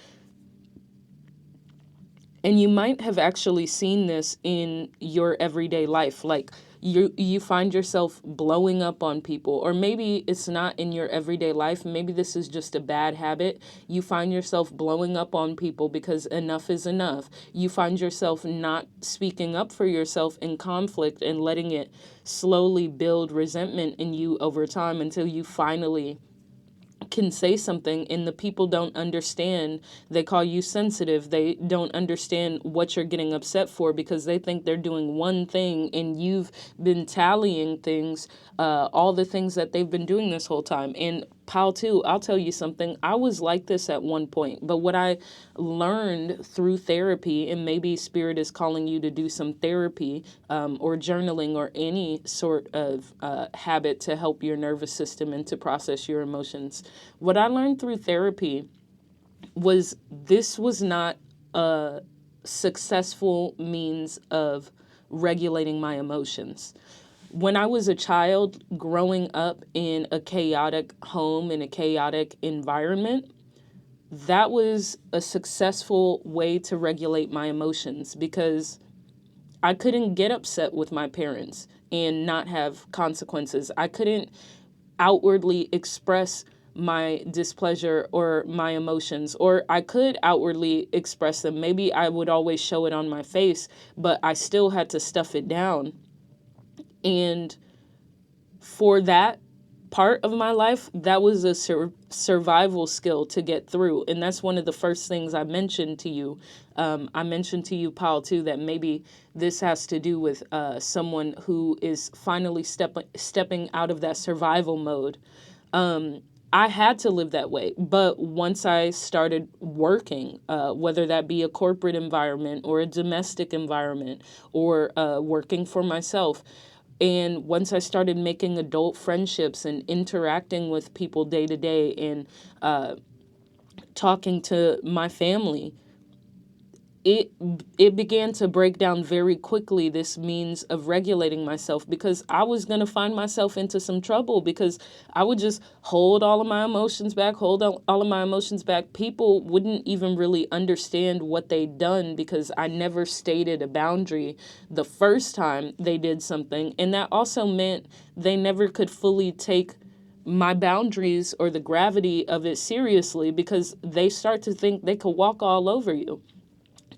And you might have actually seen this in your everyday life. Like you find yourself blowing up on people, or maybe it's not in your everyday life. Maybe this is just a bad habit. You find yourself blowing up on people because enough is enough. You find yourself not speaking up for yourself in conflict and letting it slowly build resentment in you over time until you finally can say something and the people don't understand. They call you sensitive. They don't understand what you're getting upset for because they think they're doing one thing and you've been tallying things, all the things that they've been doing this whole time. And pile 2, I'll tell you something. I was like this at one point, but what I learned through therapy, and maybe Spirit is calling you to do some therapy or journaling or any sort of habit to help your nervous system and to process your emotions. What I learned through therapy was this was not a successful means of regulating my emotions. When I was a child growing up in a chaotic home, in a chaotic environment, that was a successful way to regulate my emotions because I couldn't get upset with my parents and not have consequences. I couldn't outwardly express my displeasure or my emotions, or I could outwardly express them. Maybe I would always show it on my face, but I still had to stuff it down. And for that part of my life, that was a survival skill to get through. And that's one of the first things I mentioned to you. I mentioned to you, Paul, too, that maybe this has to do with someone who is finally stepping out of that survival mode. I had to live that way. But once I started working, whether that be a corporate environment or a domestic environment or working for myself, and once I started making adult friendships and interacting with people day to day and talking to my family, it it began to break down very quickly, this means of regulating myself, because I was going to find myself into some trouble because I would just hold all of my emotions back, all of my emotions back. People wouldn't even really understand what they'd done because I never stated a boundary the first time they did something. And that also meant they never could fully take my boundaries or the gravity of it seriously, because they start to think they could walk all over you.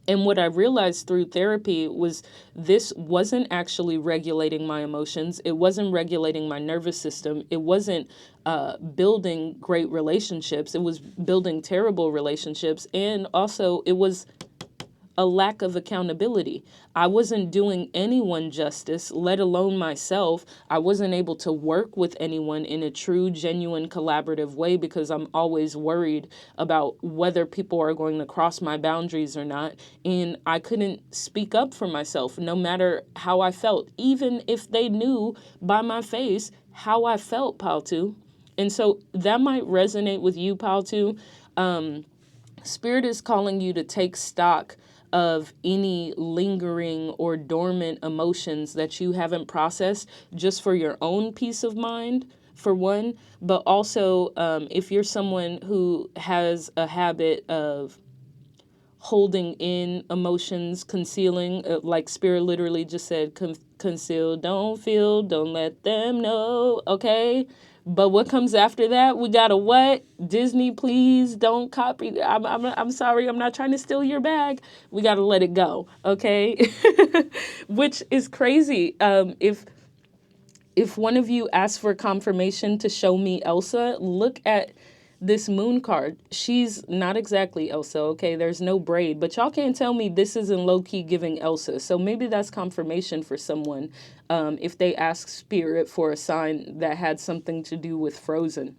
And what I realized through therapy was this wasn't actually regulating my emotions. It wasn't regulating my nervous system. It wasn't building great relationships. It was building terrible relationships. And also, it was a lack of accountability. I wasn't doing anyone justice, let alone myself. I wasn't able to work with anyone in a true, genuine, collaborative way because I'm always worried about whether people are going to cross my boundaries or not. And I couldn't speak up for myself, no matter how I felt, even if they knew by my face how I felt, Paltu. And so that might resonate with you, Paltu. Spirit is calling you to take stock of any lingering or dormant emotions that you haven't processed, just for your own peace of mind, for one, but also if you're someone who has a habit of holding in emotions, concealing, like Spirit literally just said, conceal, don't feel, don't let them know, okay? But what comes after that? We gotta what? Disney, please don't copy. I'm sorry, I'm not trying to steal your bag. We gotta let it go, okay? Which is crazy. If one of you asks for confirmation to show me Elsa, look at this moon card. She's not exactly Elsa, okay? There's no braid, but y'all can't tell me this isn't low-key giving Elsa. So maybe that's confirmation for someone if they ask Spirit for a sign that had something to do with Frozen.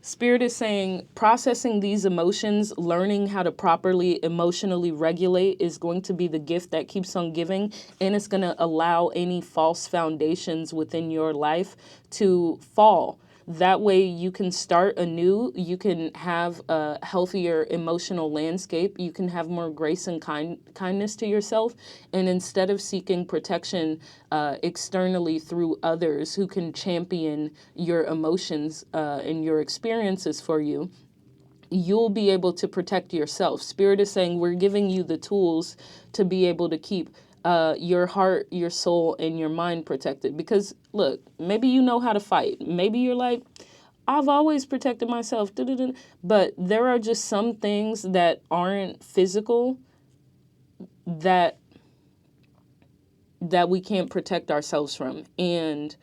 Spirit is saying processing these emotions, learning how to properly emotionally regulate is going to be the gift that keeps on giving, and it's going to allow any false foundations within your life to fall. That way you can start anew. You can have a healthier emotional landscape. You can have more grace and kindness to yourself. And instead of seeking protection externally through others who can champion your emotions and your experiences for you, you'll be able to protect yourself. Spirit is saying we're giving you the tools to be able to keep your heart, your soul, and your mind protected. Because look, maybe you know how to fight. Maybe you're like, I've always protected myself. But there are just some things that aren't physical that we can't protect ourselves from. And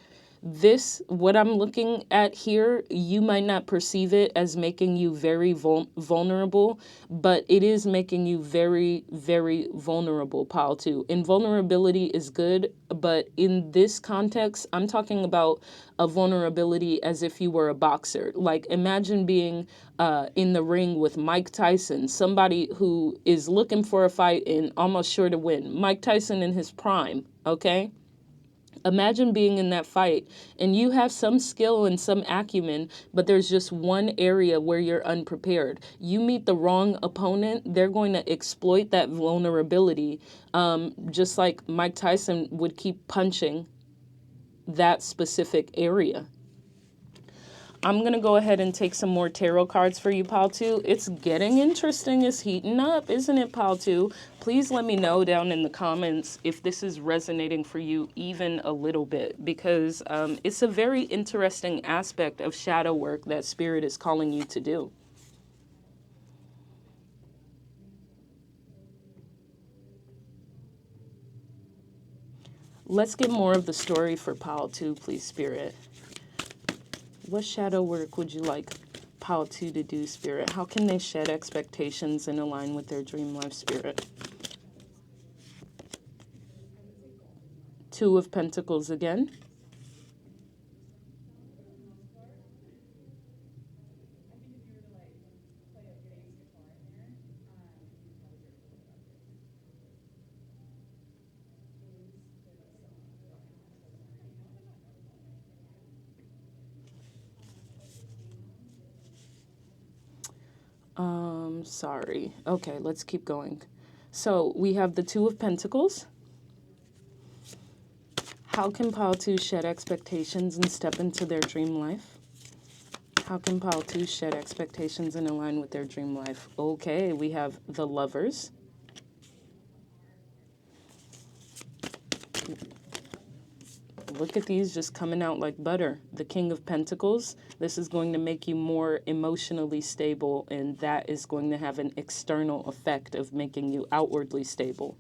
this, what I'm looking at here, you might not perceive it as making you very vulnerable, but it is making you very, very vulnerable, Pile 2. And vulnerability is good, but in this context, I'm talking about a vulnerability as if you were a boxer. Like, imagine being in the ring with Mike Tyson, somebody who is looking for a fight and almost sure to win. Mike Tyson in his prime, okay? Imagine being in that fight and you have some skill and some acumen, but there's just one area where you're unprepared. You meet the wrong opponent, they're going to exploit that vulnerability, just like Mike Tyson would keep punching that specific area. I'm going to go ahead and take some more tarot cards for you, Paltu. It's getting interesting. It's heating up, isn't it, Paltu? Please let me know down in the comments if this is resonating for you even a little bit, because it's a very interesting aspect of shadow work that Spirit is calling you to do. Let's get more of the story for Paltu, please, Spirit. What shadow work would you like Pile 2 to do, Spirit? How can they shed expectations and align with their dream life, Spirit? Two of Pentacles again. Sorry. Okay, let's keep going. So we have the Two of Pentacles. How can Pile 2 shed expectations and step into their dream life? How can Pile 2 shed expectations and align with their dream life? Okay, we have the Lovers. Look at these just coming out like butter. The King of Pentacles. This is going to make you more emotionally stable, and that is going to have an external effect of making you outwardly stable.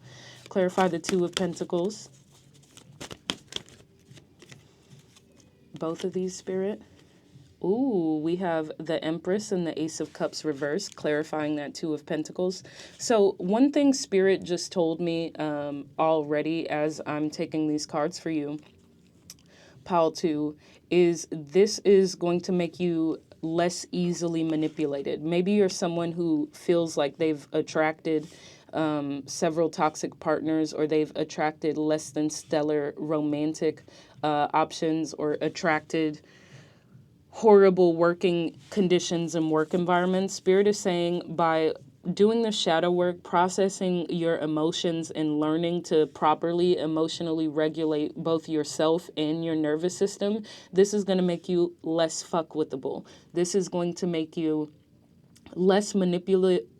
Clarify the Two of Pentacles. Both of these, Spirit. Ooh, we have the Empress and the Ace of Cups reversed, clarifying that Two of Pentacles. So one thing Spirit just told me already as I'm taking these cards for you, Pile 2, is this is going to make you less easily manipulated. Maybe you're someone who feels like they've attracted several toxic partners, or they've attracted less than stellar romantic options, or attracted horrible working conditions and work environments. Spirit is saying by doing the shadow work, processing your emotions and learning to properly emotionally regulate both yourself and your nervous system, this is going to make you less fuckwithable. This is going to make you less manipulable,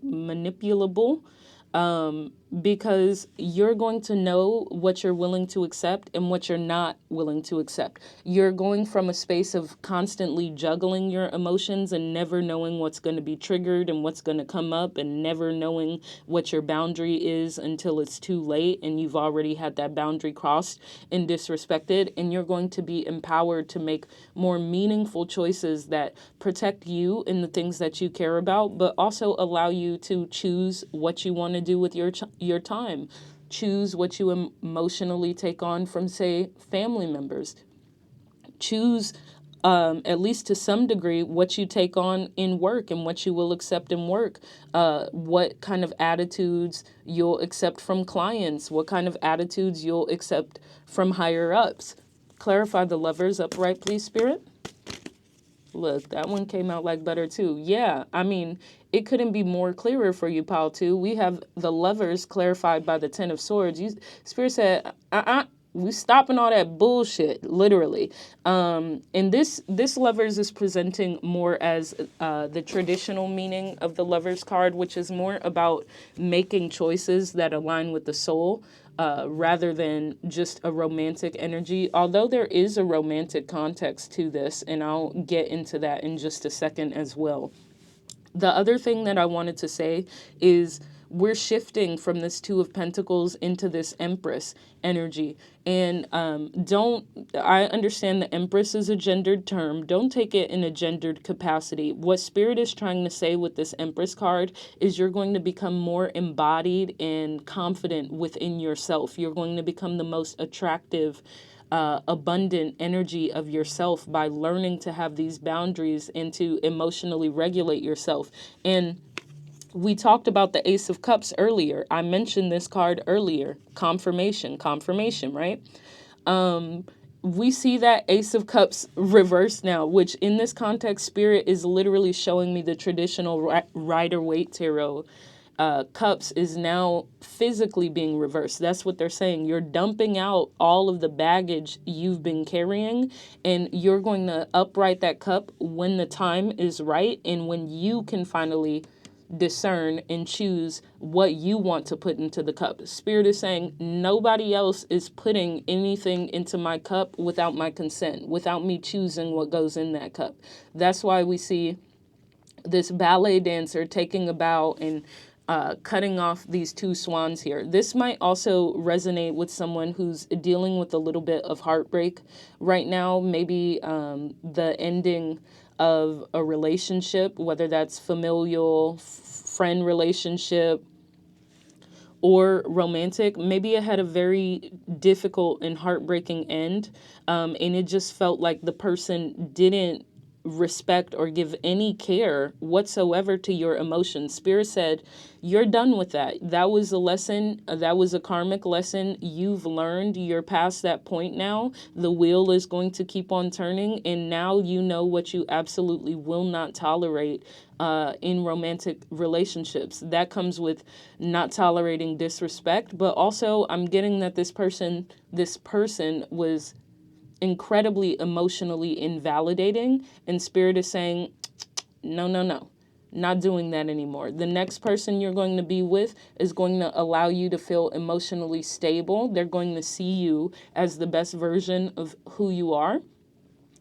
because you're going to know what you're willing to accept and what you're not willing to accept. You're going from a space of constantly juggling your emotions and never knowing what's going to be triggered and what's going to come up, and never knowing what your boundary is until it's too late and you've already had that boundary crossed and disrespected. And you're going to be empowered to make more meaningful choices that protect you and the things that you care about, but also allow you to choose what you want to do with your time. Choose what you emotionally take on from, say, family members. Choose, at least to some degree, what you take on in work and what you will accept in work. What kind of attitudes you'll accept from clients. What kind of attitudes you'll accept from higher ups. Clarify the Lovers upright, please, Spirit. Look, that one came out like butter too. Yeah, I mean, it couldn't be more clearer for you, Pile 2. We have the Lovers clarified by the Ten of Swords. Spirit said, we stopping all that bullshit, literally. And this Lovers is presenting more as the traditional meaning of the Lovers card, which is more about making choices that align with the soul. Rather than just a romantic energy, although there is a romantic context to this, and I'll get into that in just a second as well. The other thing that I wanted to say is we're shifting from this Two of Pentacles into this Empress energy. And I understand the Empress is a gendered term. Don't take it in a gendered capacity. What Spirit is trying to say with this Empress card is you're going to become more embodied and confident within yourself. You're going to become the most attractive, abundant energy of yourself by learning to have these boundaries and to emotionally regulate yourself. And we talked about the Ace of Cups earlier. I mentioned this card earlier. Confirmation, right? We see that Ace of Cups reversed now, which in this context, Spirit is literally showing me the traditional Rider-Waite tarot. Cups is now physically being reversed. That's what they're saying. You're dumping out all of the baggage you've been carrying, and you're going to upright that cup when the time is right and when you can finally discern and choose what you want to put into the cup. Spirit is saying nobody else is putting anything into my cup without my consent, without me choosing what goes in that cup. That's why we see this ballet dancer taking a bow and cutting off these two swans here. This might also resonate with someone who's dealing with a little bit of heartbreak right now. Maybe the ending of a relationship, whether that's familial, friend relationship, or romantic. Maybe it had a very difficult and heartbreaking end, and it just felt like the person didn't respect or give any care whatsoever to your emotions. Spirit said, you're done with that. That was a lesson. That was a karmic lesson. You've learned. You're past that point now. The wheel is going to keep on turning. And now you know what you absolutely will not tolerate in romantic relationships. That comes with not tolerating disrespect. But also, I'm getting that this person was incredibly emotionally invalidating, and Spirit is saying, no, no, no, not doing that anymore. The next person you're going to be with is going to allow you to feel emotionally stable. They're going to see you as the best version of who you are.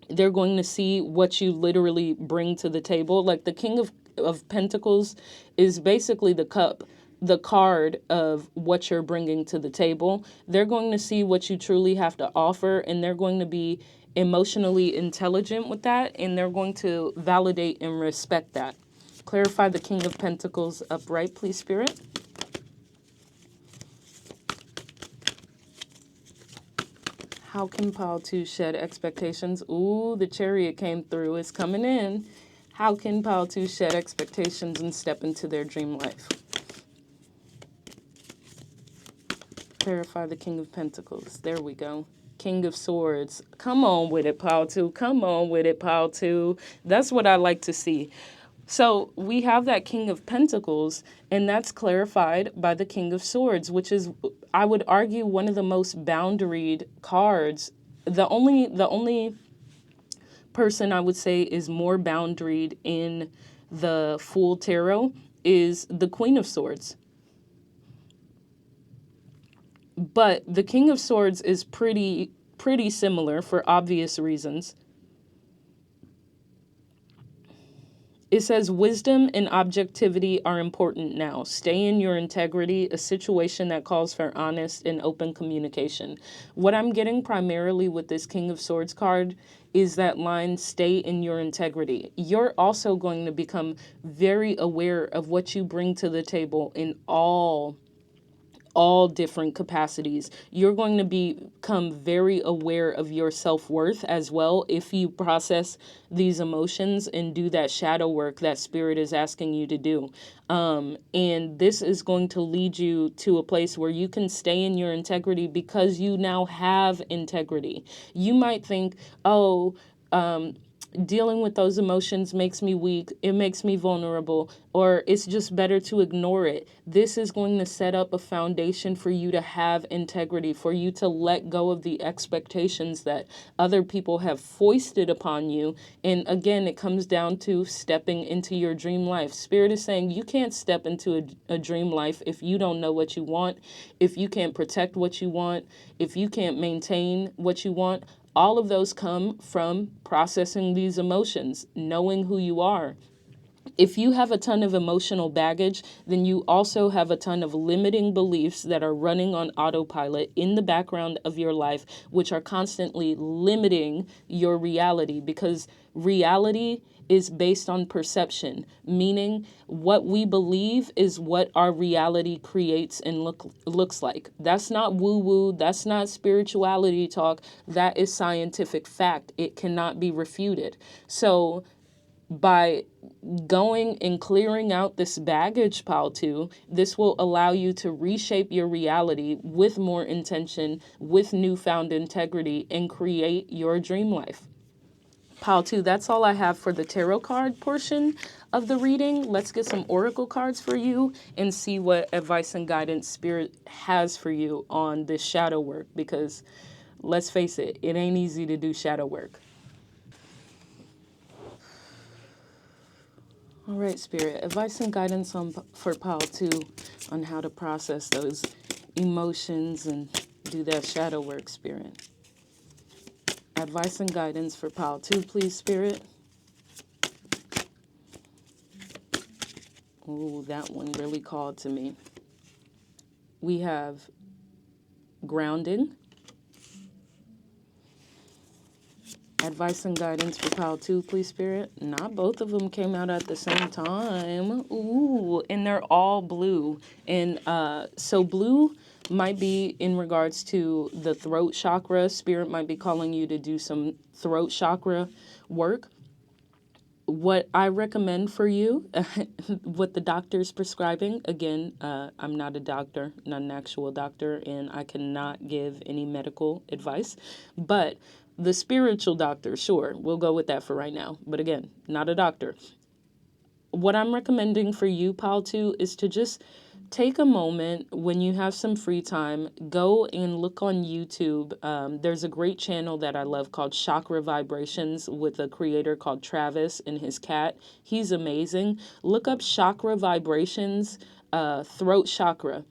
They're going to see what you literally bring to the table. Like the King of Pentacles is basically the card of what you're bringing to the table. They're going to see what you truly have to offer, and they're going to be emotionally intelligent with that, and they're going to validate and respect that. Clarify the King of Pentacles upright, please, Spirit. How can Pile 2 shed expectations? Ooh, the Chariot came through. It's coming in. How can Pile 2 shed expectations and step into their dream life? Clarify the King of Pentacles. There we go. King of Swords. Come on with it, Pile 2. Come on with it, Pile 2. That's what I like to see. So we have that King of Pentacles, and that's clarified by the King of Swords, which is, I would argue, one of the most boundaried cards. The only person I would say is more boundaried in the Fool Tarot is the Queen of Swords. But the King of Swords is pretty similar for obvious reasons. It says wisdom and objectivity are important now. Stay in your integrity, a situation that calls for honest and open communication. What I'm getting primarily with this King of Swords card is that line, stay in your integrity. You're also going to become very aware of what you bring to the table in all different capacities. You're going to become very aware of your self-worth as well if you process these emotions and do that shadow work that Spirit is asking you to do. And this is going to lead you to a place where you can stay in your integrity because you now have integrity. You might think, dealing with those emotions makes me weak, it makes me vulnerable, or it's just better to ignore it. This is going to set up a foundation for you to have integrity, for you to let go of the expectations that other people have foisted upon you. And again, it comes down to stepping into your dream life. Spirit is saying you can't step into a dream life if you don't know what you want, if you can't protect what you want, if you can't maintain what you want. All of those come from processing these emotions, knowing who you are. If you have a ton of emotional baggage, then you also have a ton of limiting beliefs that are running on autopilot in the background of your life, which are constantly limiting your reality, because reality is based on perception, meaning what we believe is what our reality creates and looks like. That's not woo-woo, that's not spirituality talk, that is scientific fact. It cannot be refuted. So by going and clearing out this baggage, Pile 2, this will allow you to reshape your reality with more intention, with newfound integrity, and create your dream life. Pile 2, that's all I have for the tarot card portion of the reading. Let's get some oracle cards for you and see what advice and guidance Spirit has for you on this shadow work, because let's face it, it ain't easy to do shadow work. All right, Spirit, advice and guidance for Pile 2 on how to process those emotions and do that shadow work, Spirit. Advice and guidance for Pile 2, please, Spirit. Ooh, that one really called to me. We have grounding. Advice and guidance for Pile 2, please, Spirit. Not both of them came out at the same time. Ooh, and they're all blue. And so blue might be in regards to the throat chakra. Spirit might be calling you to do some throat chakra work. what I recommend for you, what the doctor's prescribing, again, I'm not a doctor, not an actual doctor, and I cannot give any medical advice, but the spiritual doctor, sure, we'll go with that for right now. But again, not a doctor. What I'm recommending for you, Pal, too, is to just take a moment when you have some free time, go and look on YouTube. There's a great channel that I love called Chakra Vibrations with a creator called Travis and his cat. He's amazing. Look up Chakra Vibrations, throat chakra,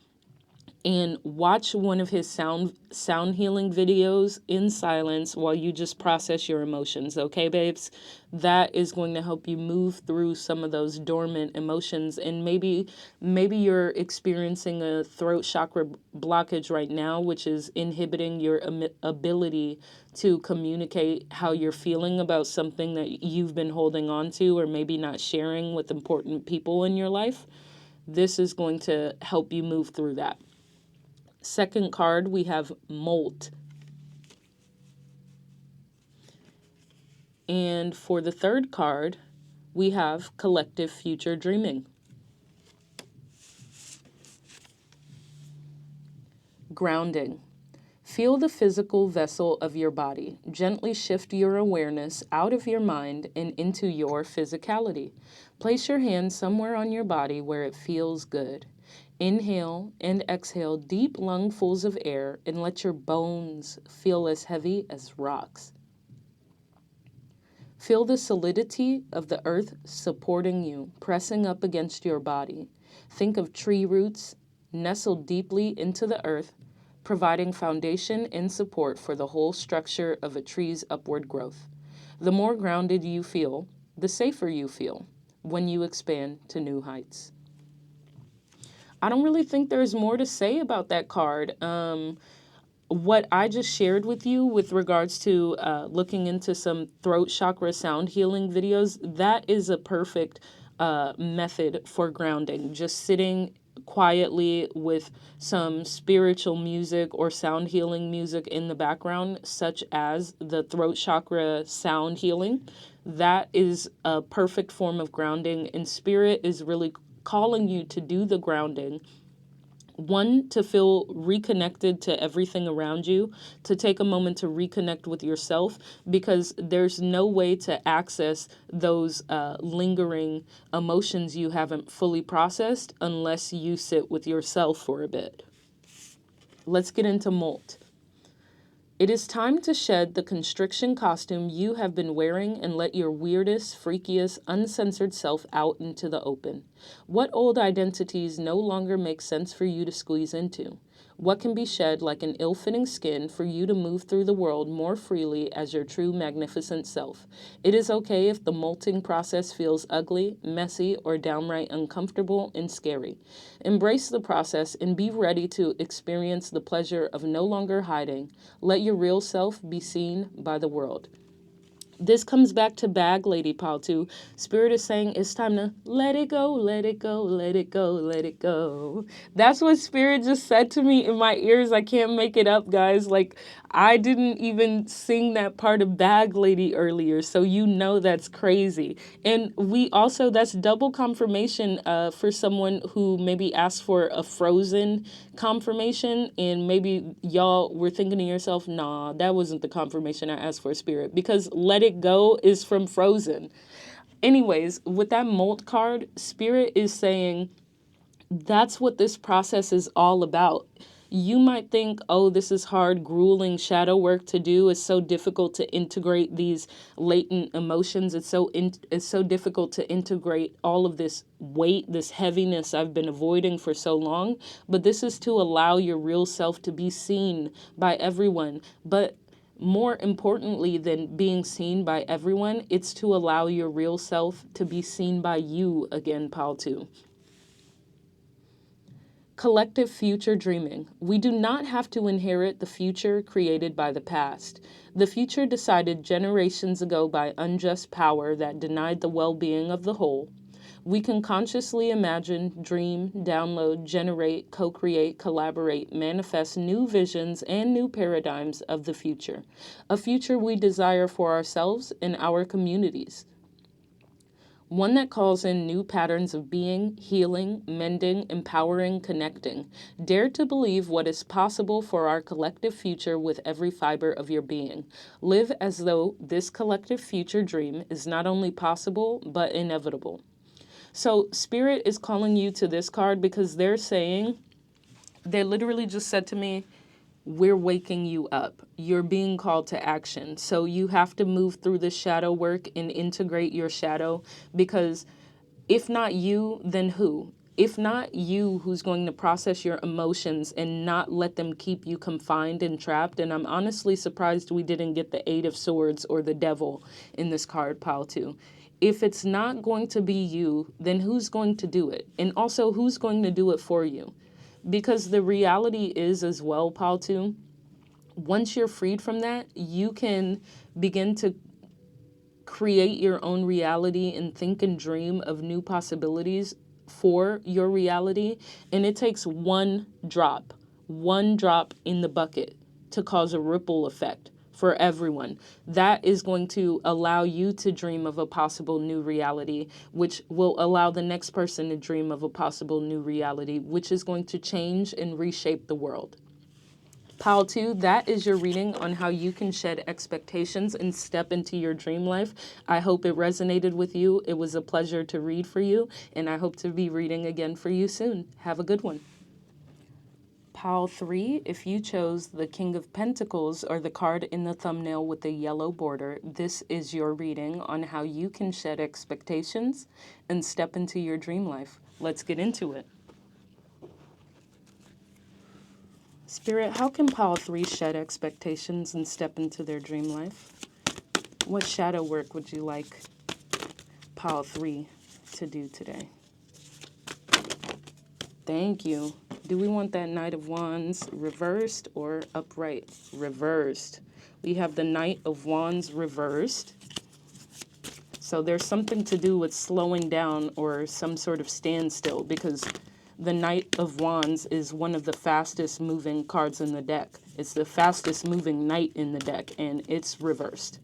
and watch one of his sound healing videos in silence while you just process your emotions, okay, babes? That is going to help you move through some of those dormant emotions. And maybe you're experiencing a throat chakra blockage right now, which is inhibiting your ability to communicate how you're feeling about something that you've been holding on to or maybe not sharing with important people in your life. This is going to help you move through that. Second card, we have Molt. And for the third card, we have Collective Future Dreaming. Grounding. Feel the physical vessel of your body. Gently shift your awareness out of your mind and into your physicality. Place your hand somewhere on your body where it feels good. Inhale and exhale deep lungfuls of air and let your bones feel as heavy as rocks. Feel the solidity of the earth supporting you, pressing up against your body. Think of tree roots nestled deeply into the earth, providing foundation and support for the whole structure of a tree's upward growth. The more grounded you feel, the safer you feel when you expand to new heights. I don't really think there's more to say about that card. What I just shared with you with regards to looking into some throat chakra sound healing videos, that is a perfect method for grounding. Just sitting quietly with some spiritual music or sound healing music in the background, such as the throat chakra sound healing. That is a perfect form of grounding, and spirit is really calling you to do the grounding. One, to feel reconnected to everything around you, to take a moment to reconnect with yourself, because there's no way to access those lingering emotions you haven't fully processed unless you sit with yourself for a bit. Let's get into Molt. It is time to shed the constriction costume you have been wearing and let your weirdest, freakiest, uncensored self out into the open. What old identities no longer make sense for you to squeeze into? What can be shed like an ill-fitting skin for you to move through the world more freely as your true magnificent self? It is okay if the molting process feels ugly, messy, or downright uncomfortable and scary. Embrace the process and be ready to experience the pleasure of no longer hiding. Let your real self be seen by the world. This comes back to Bag Lady Pal too. Spirit is saying it's time to let it go, let it go, let it go, let it go. That's what Spirit just said to me in my ears. I can't make it up, guys. Like, I didn't even sing that part of Bag Lady earlier, so you know that's crazy. And we also, that's double confirmation for someone who maybe asked for a Frozen confirmation, and maybe y'all were thinking to yourself, nah, that wasn't the confirmation I asked for, Spirit, because let it go is from Frozen. Anyways, with that Molt card, Spirit is saying that's what this process is all about. You might think, oh, this is hard, grueling shadow work to do. It's so difficult to integrate these latent emotions. It's so difficult to integrate all of this weight, this heaviness I've been avoiding for so long. But this is to allow your real self to be seen by everyone. But more importantly than being seen by everyone, it's to allow your real self to be seen by you again, Pal, too. Collective future dreaming. We do not have to inherit the future created by the past. The future decided generations ago by unjust power that denied the well-being of the whole. We can consciously imagine, dream, download, generate, co-create, collaborate, manifest new visions and new paradigms of the future. A future we desire for ourselves and our communities. one that calls in new patterns of being, healing, mending, empowering, connecting. Dare to believe what is possible for our collective future with every fiber of your being. Live as though this collective future dream is not only possible, but inevitable. So Spirit is calling you to this card because they literally just said to me, we're waking you up. You're being called to action. So you have to move through the shadow work and integrate your shadow, because if not you, then who? If not you, who's going to process your emotions and not let them keep you confined and trapped? And I'm honestly surprised we didn't get the Eight of Swords or the Devil in this card pile too. If it's not going to be you, then who's going to do it? And also, who's going to do it for you? Because the reality is as well, pile 2, once you're freed from that, you can begin to create your own reality and think and dream of new possibilities for your reality. And it takes one drop in the bucket to cause a ripple effect for everyone. That is going to allow you to dream of a possible new reality, which will allow the next person to dream of a possible new reality, which is going to change and reshape the world. Pile 2, that is your reading on how you can shed expectations and step into your dream life. I hope it resonated with you. It was a pleasure to read for you, and I hope to be reading again for you soon. Have a good one. Pile 3, if you chose the King of Pentacles or the card in the thumbnail with the yellow border, this is your reading on how you can shed expectations and step into your dream life. Let's get into it. Spirit, how can Pile 3 shed expectations and step into their dream life? What shadow work would you like Pile 3 to do today? Thank you. Do we want that Knight of Wands reversed or upright? Reversed. We have the Knight of Wands reversed. So there's something to do with slowing down or some sort of standstill, because the Knight of Wands is one of the fastest moving cards in the deck. It's the fastest moving knight in the deck, and it's reversed.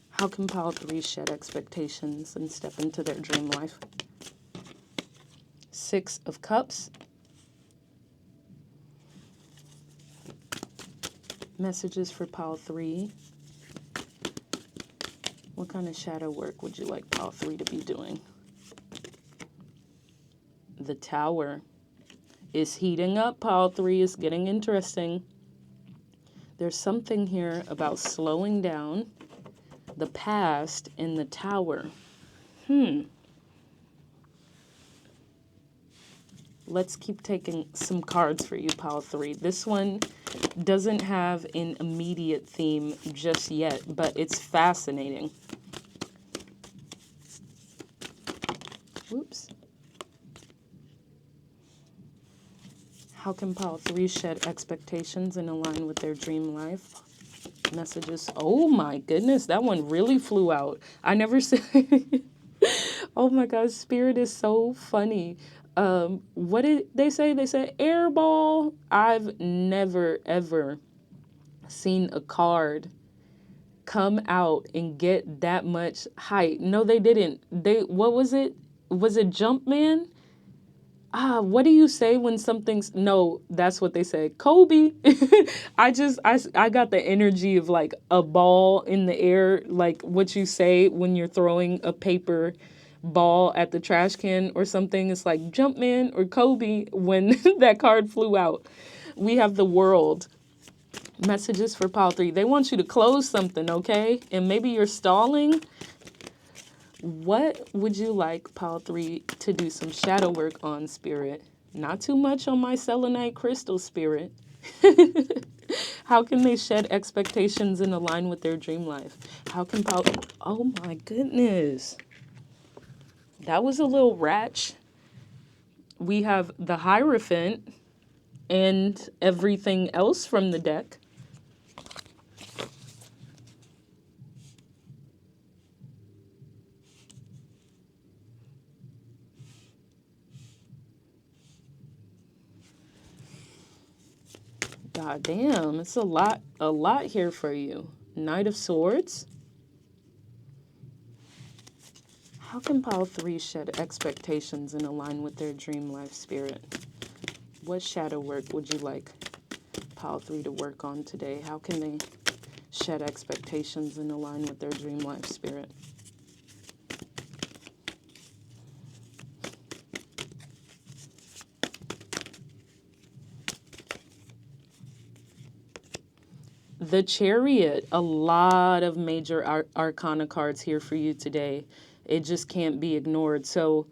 How can Pile 3 shed expectations and step into their dream life? Six of Cups. Messages for Pile 3. What kind of shadow work would you like Pile 3 to be doing? The Tower is heating up. Pile 3 is getting interesting. There's something here about slowing down, the past, and the Tower. Let's keep taking some cards for you, Pile 3. This one doesn't have an immediate theme just yet, but it's fascinating. Whoops. How can Pile 3 shed expectations and align with their dream life? Messages. Oh my goodness, that one really flew out. I never said. Oh my gosh, Spirit is so funny. What did they say? They said airball. I've never ever seen a card come out and get that much height. No, they didn't. What was it? Was it Jumpman? What do you say when something's... No, that's what they said. Kobe. I got the energy of like a ball in the air, like what you say when you're throwing a paper ball at the trash can or something. It's like Jumpman or Kobe when that card flew out. We have the World. Messages for Pile 3. They want you to close something, okay? And maybe you're stalling. What would you like Pile 3 to do some shadow work on, Spirit? Not too much on my selenite crystal, Spirit. How can they shed expectations and align with their dream life? How can Pile... Oh my goodness. That was a little ratch. We have the Hierophant and everything else from the deck. God damn, it's a lot here for you. Knight of Swords. How can pile 3 shed expectations and align with their dream life spirit? What shadow work would you like pile 3 to work on today? How can they shed expectations and align with their dream life spirit? The Chariot, a lot of major arcana cards here for you today. It just can't be ignored. So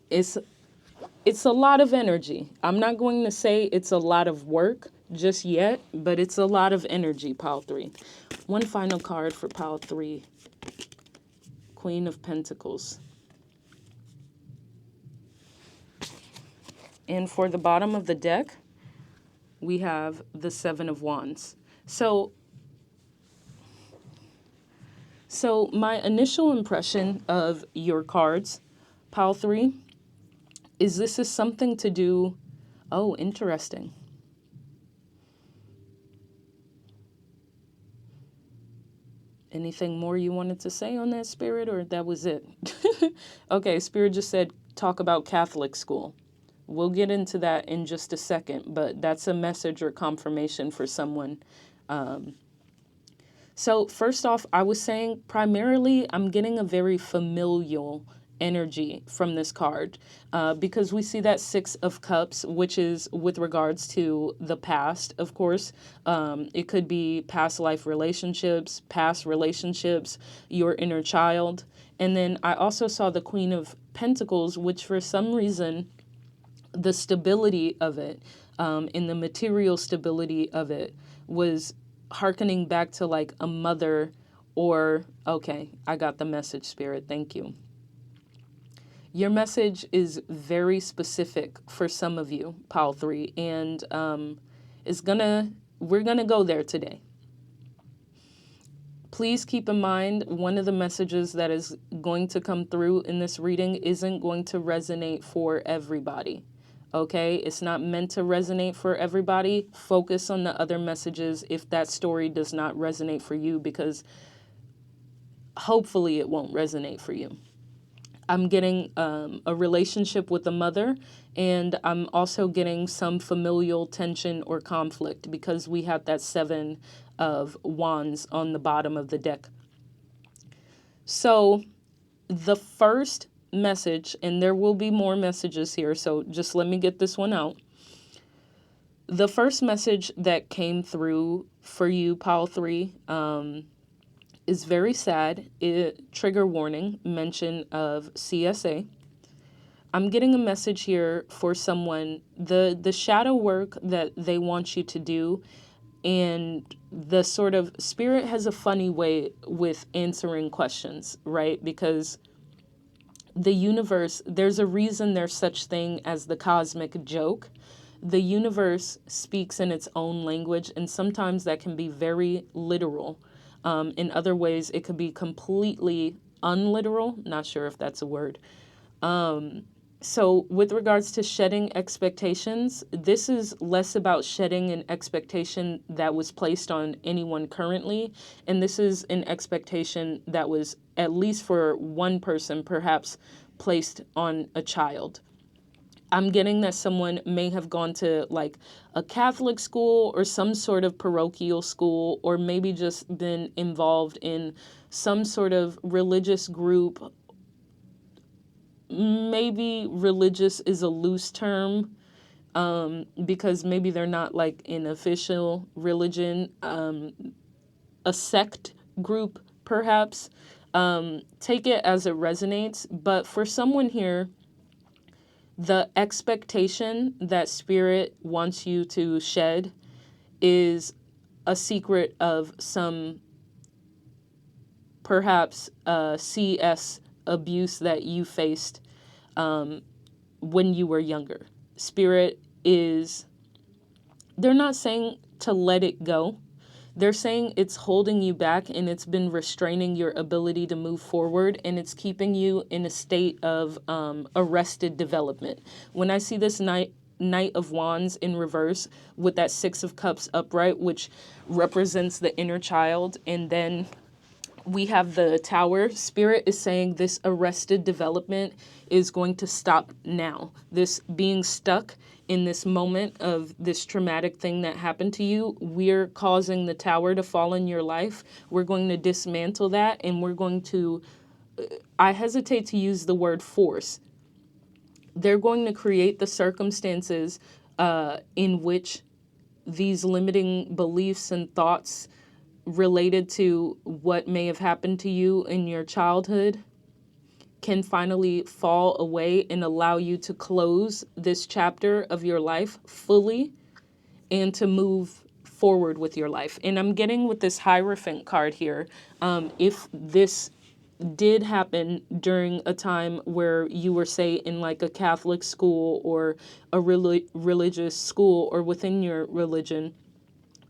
it's a lot of energy. I'm not going to say it's a lot of work just yet, but it's a lot of energy, pile 3. One final card for pile 3. Queen of Pentacles. And for the bottom of the deck, we have the 7 of Wands. So my initial impression of your cards, pile 3, is this is something to do... Oh, interesting. Anything more you wanted to say on that, Spirit, or that was it? Okay, Spirit just said, talk about Catholic school. We'll get into that in just a second, but that's a message or confirmation for someone. So first off, I was saying primarily I'm getting a very familial energy from this card because we see that 6 of Cups, which is with regards to the past, of course. It could be past life relationships, past relationships, your inner child. And then I also saw the Queen of Pentacles, which for some reason, the stability of it, and the material stability of it was hearkening back to like a mother or, okay, I got the message, Spirit. Thank you. Your message is very specific for some of you, pile 3, and we're gonna go there today. Please keep in mind, one of the messages that is going to come through in this reading isn't going to resonate for everybody. Okay, it's not meant to resonate for everybody. Focus on the other messages if that story does not resonate for you, because hopefully it won't resonate for you. I'm getting a relationship with a mother, and I'm also getting some familial tension or conflict because we have that 7 of Wands on the bottom of the deck. So the first message, and there will be more messages here, so just let me get this one out. The first message that came through for you, pile 3, is very sad. Trigger warning, mention of CSA. I'm getting a message here for someone, the shadow work that they want you to do, and the sort of Spirit has a funny way with answering questions, right? Because the universe, there's a reason there's such thing as the cosmic joke. The universe speaks in its own language, and sometimes that can be very literal. In other ways, it could be completely unliteral. Not sure if that's a word. So with regards to shedding expectations, this is less about shedding an expectation that was placed on anyone currently. And this is an expectation that was, at least for one person, perhaps placed on a child. I'm getting that someone may have gone to like a Catholic school or some sort of parochial school, or maybe just been involved in some sort of religious group. Maybe religious is a loose term because maybe they're not like an official religion, a sect group perhaps. Take it as it resonates. But for someone here, the expectation that Spirit wants you to shed is a secret of some perhaps CS abuse that you faced when you were younger. Spirit is, they're not saying to let it go. They're saying it's holding you back and it's been restraining your ability to move forward, and it's keeping you in a state of arrested development. When I see this Knight of Wands in reverse with that 6 of Cups upright, which represents the inner child, and then we have the Tower. Spirit is saying this arrested development is going to stop now. This being stuck in this moment of this traumatic thing that happened to you, we're causing the Tower to fall in your life. We're going to dismantle that, and we're going to, I hesitate to use the word force. They're going to create the circumstances in which these limiting beliefs and thoughts related to what may have happened to you in your childhood can finally fall away and allow you to close this chapter of your life fully and to move forward with your life. And I'm getting with this Hierophant card here, if this did happen during a time where you were, say, in like a Catholic school or a religious school or within your religion,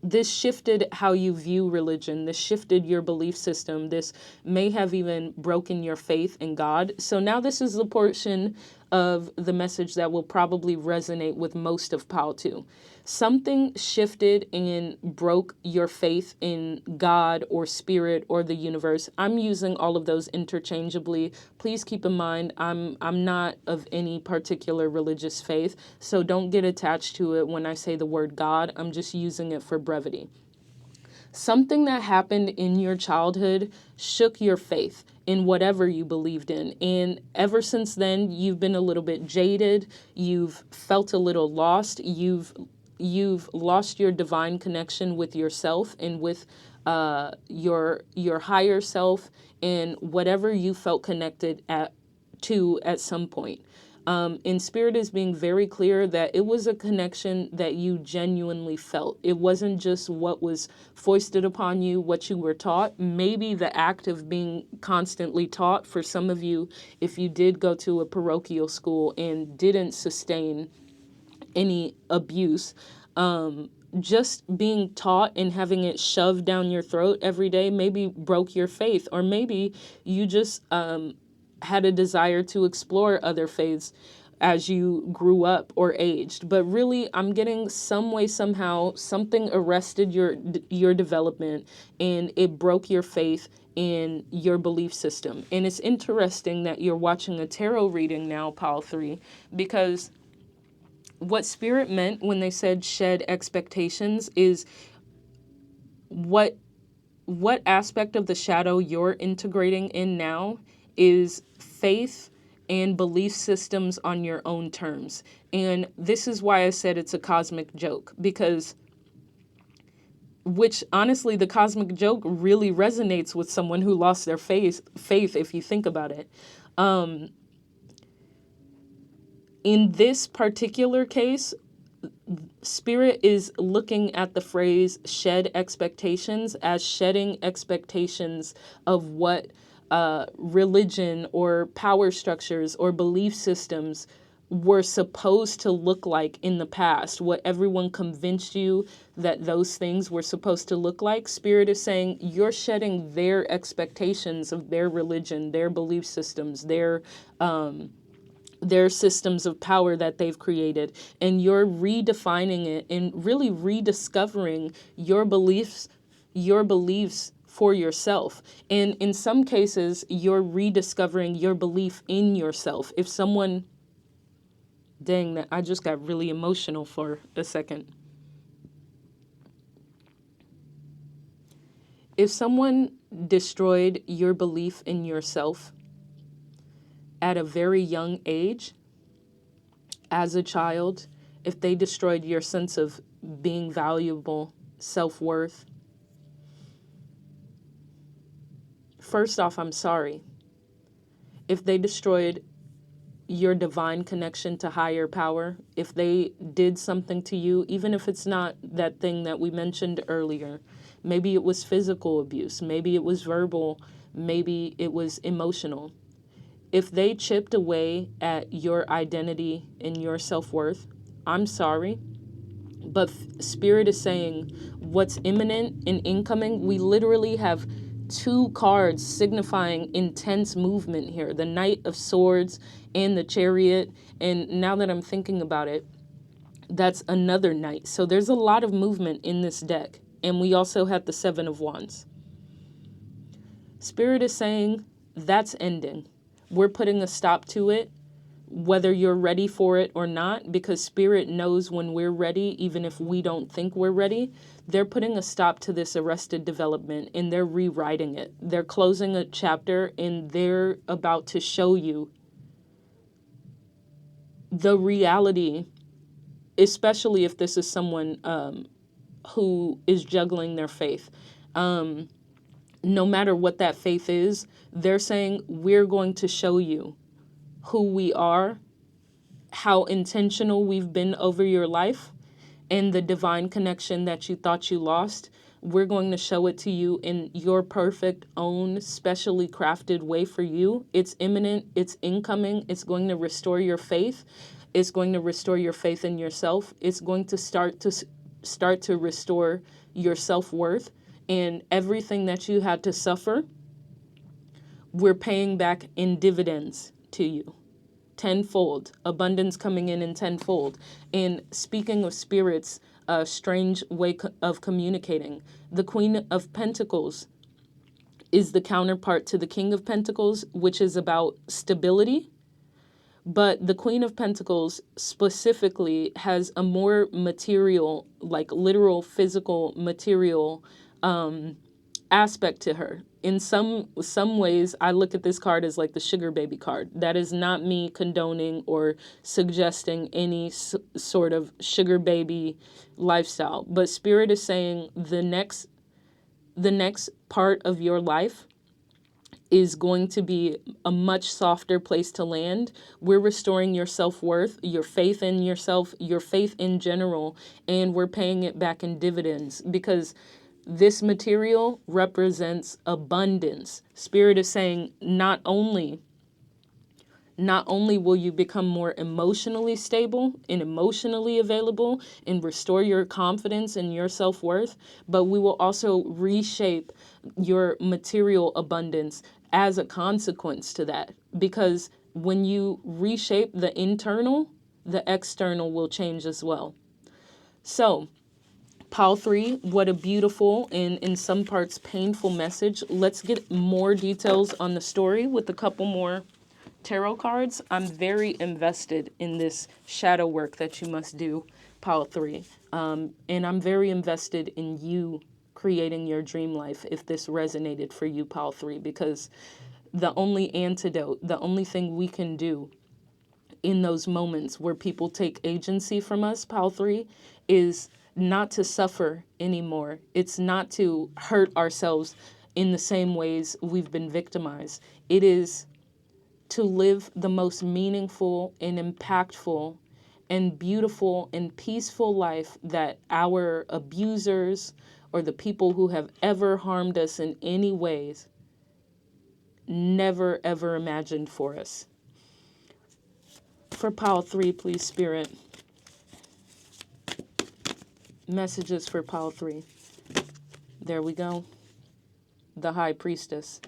this shifted how you view religion. This shifted your belief system. This may have even broken your faith in God. So now this is the portion of the message that will probably resonate with most of Pile 2. Something shifted and broke your faith in God or spirit or the universe. I'm using all of those interchangeably. Please keep in mind, I'm not of any particular religious faith, so don't get attached to it when I say the word God. I'm just using it for brevity. Something that happened in your childhood shook your faith in whatever you believed in. And ever since then, you've been a little bit jaded. You've felt a little lost. You've lost your divine connection with yourself and with your higher self and whatever you felt connected to at some point. And Spirit is being very clear that it was a connection that you genuinely felt. It wasn't just what was foisted upon you, what you were taught. Maybe the act of being constantly taught for some of you, if you did go to a parochial school and didn't sustain any abuse, just being taught and having it shoved down your throat every day maybe broke your faith, or maybe you just had a desire to explore other faiths as you grew up or aged. But really, I'm getting some way, somehow, something arrested your development and it broke your faith in your belief system. And it's interesting that you're watching a tarot reading now, Pile 3, because what Spirit meant when they said shed expectations is what aspect of the shadow you're integrating in now is faith and belief systems on your own terms. And this is why I said it's a cosmic joke, because which honestly, the cosmic joke really resonates with someone who lost their faith if you think about it. In this particular case, Spirit is looking at the phrase shed expectations as shedding expectations of what religion or power structures or belief systems were supposed to look like in the past, what everyone convinced you that those things were supposed to look like. Spirit is saying you're shedding their expectations of their religion, their belief systems, their systems of power that they've created, and you're redefining it and really rediscovering your beliefs for yourself. And in some cases, you're rediscovering your belief in yourself. If someone, dang, that I just got really emotional for a second. If someone destroyed your belief in yourself at a very young age, as a child, if they destroyed your sense of being valuable, self-worth, first off, I'm sorry. If they destroyed your divine connection to higher power, if they did something to you, even if it's not that thing that we mentioned earlier, maybe it was physical abuse, maybe it was verbal, maybe it was emotional. If they chipped away at your identity and your self-worth, I'm sorry, but Spirit is saying what's imminent and incoming. We literally have 2 cards signifying intense movement here, the Knight of Swords and the Chariot. And now that I'm thinking about it, that's another knight. So there's a lot of movement in this deck. And we also have the 7 of Wands. Spirit is saying that's ending. We're putting a stop to it, whether you're ready for it or not, because Spirit knows when we're ready, even if we don't think we're ready. They're putting a stop to this arrested development and they're rewriting it. They're closing a chapter and they're about to show you the reality, especially if this is someone who is juggling their faith. No matter what that faith is, they're saying, we're going to show you who we are, how intentional we've been over your life, and the divine connection that you thought you lost. We're going to show it to you in your perfect own, specially crafted way for you. It's imminent, it's incoming, it's going to restore your faith. It's going to restore your faith in yourself. It's going to start to restore your self-worth, and everything that you had to suffer, we're paying back in dividends to you. Tenfold, abundance coming in tenfold. And speaking of spirits, a strange way of communicating, the Queen of Pentacles is the counterpart to the King of Pentacles, which is about stability. But the Queen of Pentacles specifically has a more material, like literal, physical, material aspect to her. In some ways, I look at this card as like the sugar baby card. That is not me condoning or suggesting any sort of sugar baby lifestyle. But Spirit is saying the next part of your life is going to be a much softer place to land. We're restoring your self-worth, your faith in yourself, your faith in general, and we're paying it back in dividends, because this material represents abundance. Spirit is saying not only will you become more emotionally stable and emotionally available and restore your confidence and your self-worth, but we will also reshape your material abundance as a consequence to that. Because when you reshape the internal, the external will change as well. So, Pile 3, what a beautiful and in some parts painful message. Let's get more details on the story with a couple more tarot cards. I'm very invested in this shadow work that you must do, Pile 3. And I'm very invested in you creating your dream life if this resonated for you, Pile 3, because the only antidote, the only thing we can do in those moments where people take agency from us, Pile 3, is not to suffer anymore. It's not to hurt ourselves in the same ways we've been victimized. It is to live the most meaningful and impactful and beautiful and peaceful life that our abusers or the people who have ever harmed us in any ways never ever imagined for us. For Pile 3, please, Spirit. Messages for Pile 3. There we go. The High Priestess.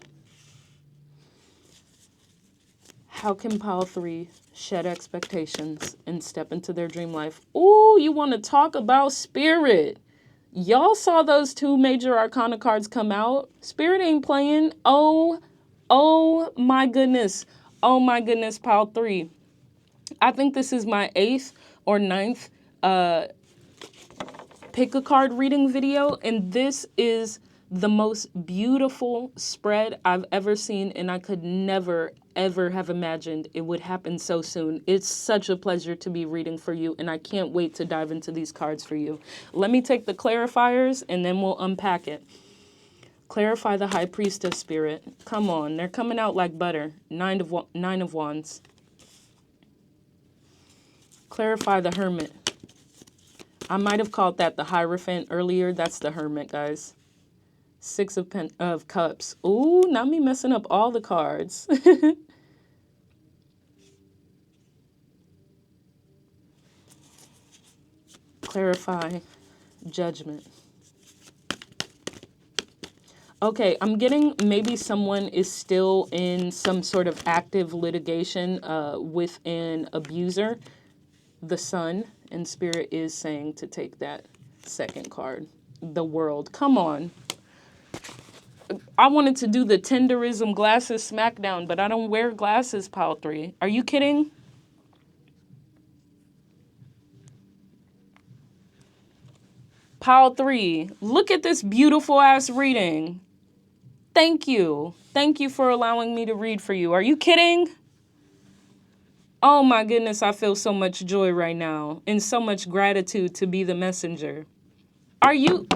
How can Pile 3 shed expectations and step into their dream life? Ooh, you want to talk about Spirit. Y'all saw those 2 major arcana cards come out. Spirit ain't playing. Oh my goodness. Oh my goodness, Pile 3. I think this is my 8th or 9th pick a card reading video, and this is the most beautiful spread I've ever seen, and I could never ever have imagined it would happen so soon. It's such a pleasure to be reading for you, and I can't wait to dive into these cards for you. Let me take the clarifiers and then we'll unpack it. Clarify the High Priestess, Spirit. Come on, they're coming out like butter. Nine of Wands. Clarify the Hermit. I might have called that the Hierophant earlier. That's the Hermit, guys. 6 of Cups. Ooh, not me messing up all the cards. Clarify Judgment. Okay, I'm getting maybe someone is still in some sort of active litigation with an abuser. The Sun, and Spirit is saying to take that second card. The World. Come on. I wanted to do the tenderism glasses smackdown, but I don't wear glasses, pile 3. Are you kidding? Pile 3, look at this beautiful ass reading. Thank you. Thank you for allowing me to read for you. Are you kidding? Oh my goodness, I feel so much joy right now and so much gratitude to be the messenger. Are you...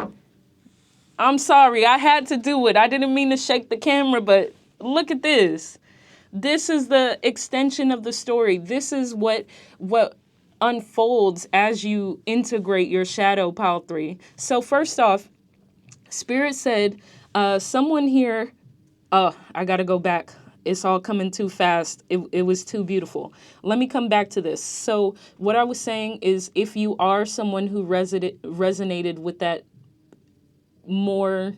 I'm sorry, I had to do it. I didn't mean to shake the camera, but look at this. This is the extension of the story. This is what unfolds as you integrate your shadow, pile 3. So first off, Spirit said, someone here... Oh, I gotta go back. It's all coming too fast. It was too beautiful. Let me come back to this. So what I was saying is, if you are someone who resonated with that more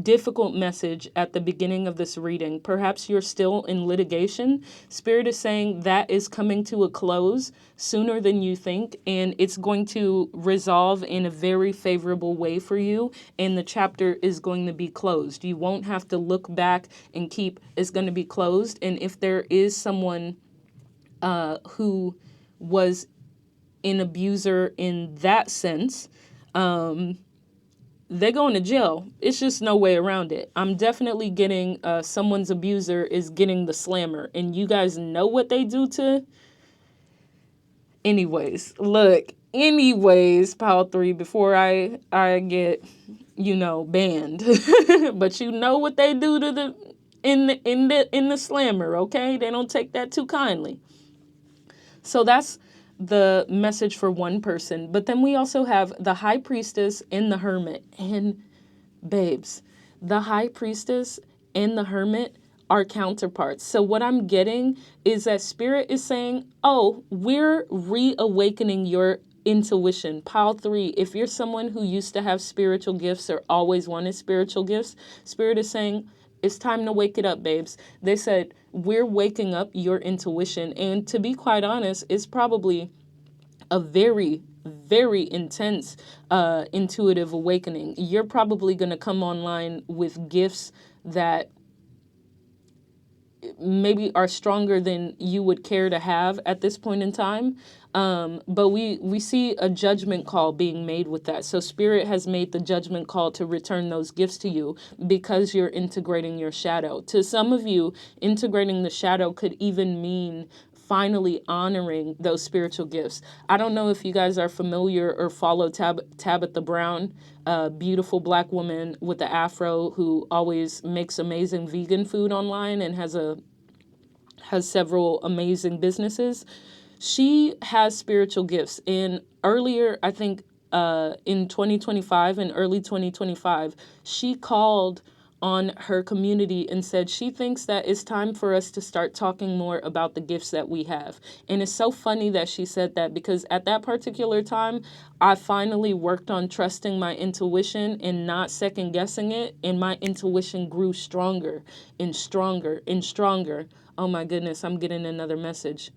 difficult message at the beginning of this reading, perhaps you're still in litigation, Spirit is saying that is coming to a close sooner than you think, and it's going to resolve in a very favorable way for you, and the chapter is going to be closed. You won't have to look back and it's going to be closed. And if there is someone who was an abuser in that sense, they're going to jail. It's just no way around it. I'm definitely getting someone's abuser is getting the slammer. And you guys know what they do to... Anyways, pile 3, before I get, banned. But you know what they do to the slammer, okay? They don't take that too kindly. So that's the message for one person. But then we also have the High Priestess and the Hermit. And babes, the High Priestess and the Hermit are counterparts. So what I'm getting is that Spirit is saying, oh, we're reawakening your intuition. Pile 3, if you're someone who used to have spiritual gifts or always wanted spiritual gifts, Spirit is saying, it's time to wake it up, babes. They said, we're waking up your intuition. And to be quite honest, it's probably a very, very intense intuitive awakening. You're probably going to come online with gifts that maybe are stronger than you would care to have at this point in time. But we see a judgment call being made with that. So Spirit has made the judgment call to return those gifts to you because you're integrating your shadow. To some of you, integrating the shadow could even mean finally honoring those spiritual gifts. I don't know if you guys are familiar or follow Tabitha Brown, a beautiful Black woman with the afro who always makes amazing vegan food online and has several amazing businesses. She has spiritual gifts. And earlier, I think in 2025 and early 2025, she called on her community and said she thinks that it's time for us to start talking more about the gifts that we have. And it's so funny that she said that, because at that particular time, I finally worked on trusting my intuition and not second guessing it. And my intuition grew stronger and stronger and stronger. Oh my goodness, I'm getting another message.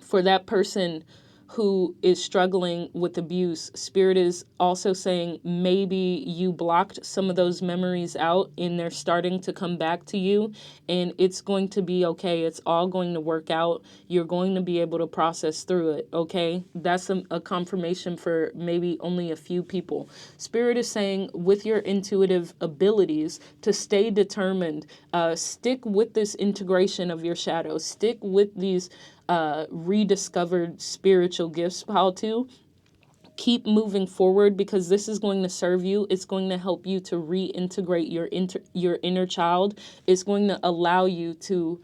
For that person who is struggling with abuse, Spirit is also saying maybe you blocked some of those memories out and they're starting to come back to you, and it's going to be okay. It's all going to work out. You're going to be able to process through it, okay? That's a confirmation for maybe only a few people. Spirit is saying with your intuitive abilities to stay determined, stick with this integration of your shadow, stick with these rediscovered spiritual gifts, pile 2. Keep moving forward, because this is going to serve you. It's going to help you to reintegrate your inner child. It's going to allow you to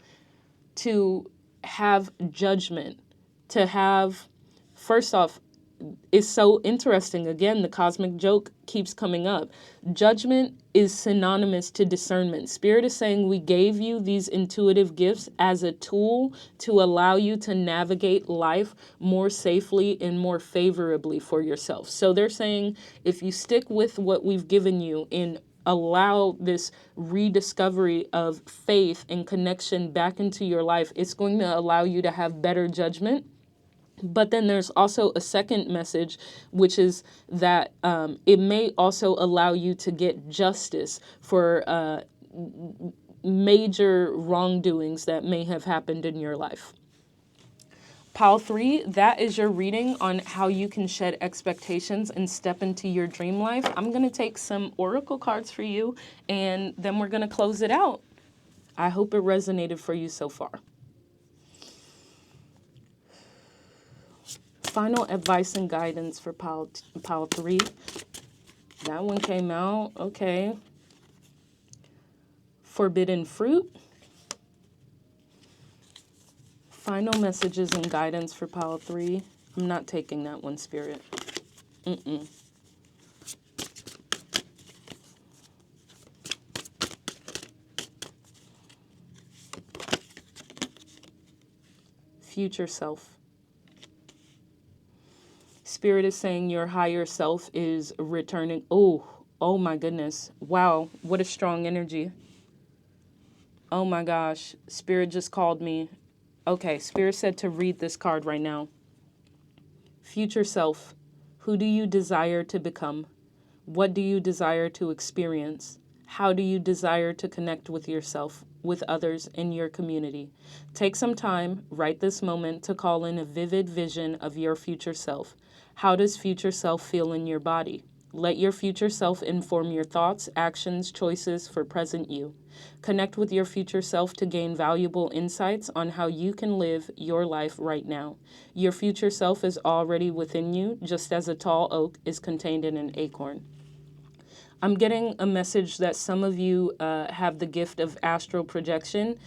have judgment, to have, first off, it's so interesting. Again, the cosmic joke keeps coming up. Judgment is synonymous to discernment. Spirit is saying we gave you these intuitive gifts as a tool to allow you to navigate life more safely and more favorably for yourself. So they're saying if you stick with what we've given you and allow this rediscovery of faith and connection back into your life, it's going to allow you to have better judgment, But then there's also a second message, which is that it may also allow you to get justice for major wrongdoings that may have happened in your life. Pile 3, that is your reading on how you can shed expectations and step into your dream life. I'm going to take some oracle cards for you, and then we're going to close it out. I hope it resonated for you so far. Final advice and guidance for pile 3. That one came out. Okay. Forbidden fruit. Final messages and guidance for pile 3. I'm not taking that one, Spirit. Future self. Spirit is saying your higher self is returning. Oh my goodness. Wow, what a strong energy. Oh my gosh. Spirit just called me. Okay, Spirit said to read this card right now. Future self, who do you desire to become? What do you desire to experience? How do you desire to connect with yourself, with others in your community? Take some time, right this moment, to call in a vivid vision of your future self. How does future self feel in your body? Let your future self inform your thoughts, actions, choices for present you. Connect with your future self to gain valuable insights on how you can live your life right now. Your future self is already within you, just as a tall oak is contained in an acorn. I'm getting a message that some of you have the gift of astral projection,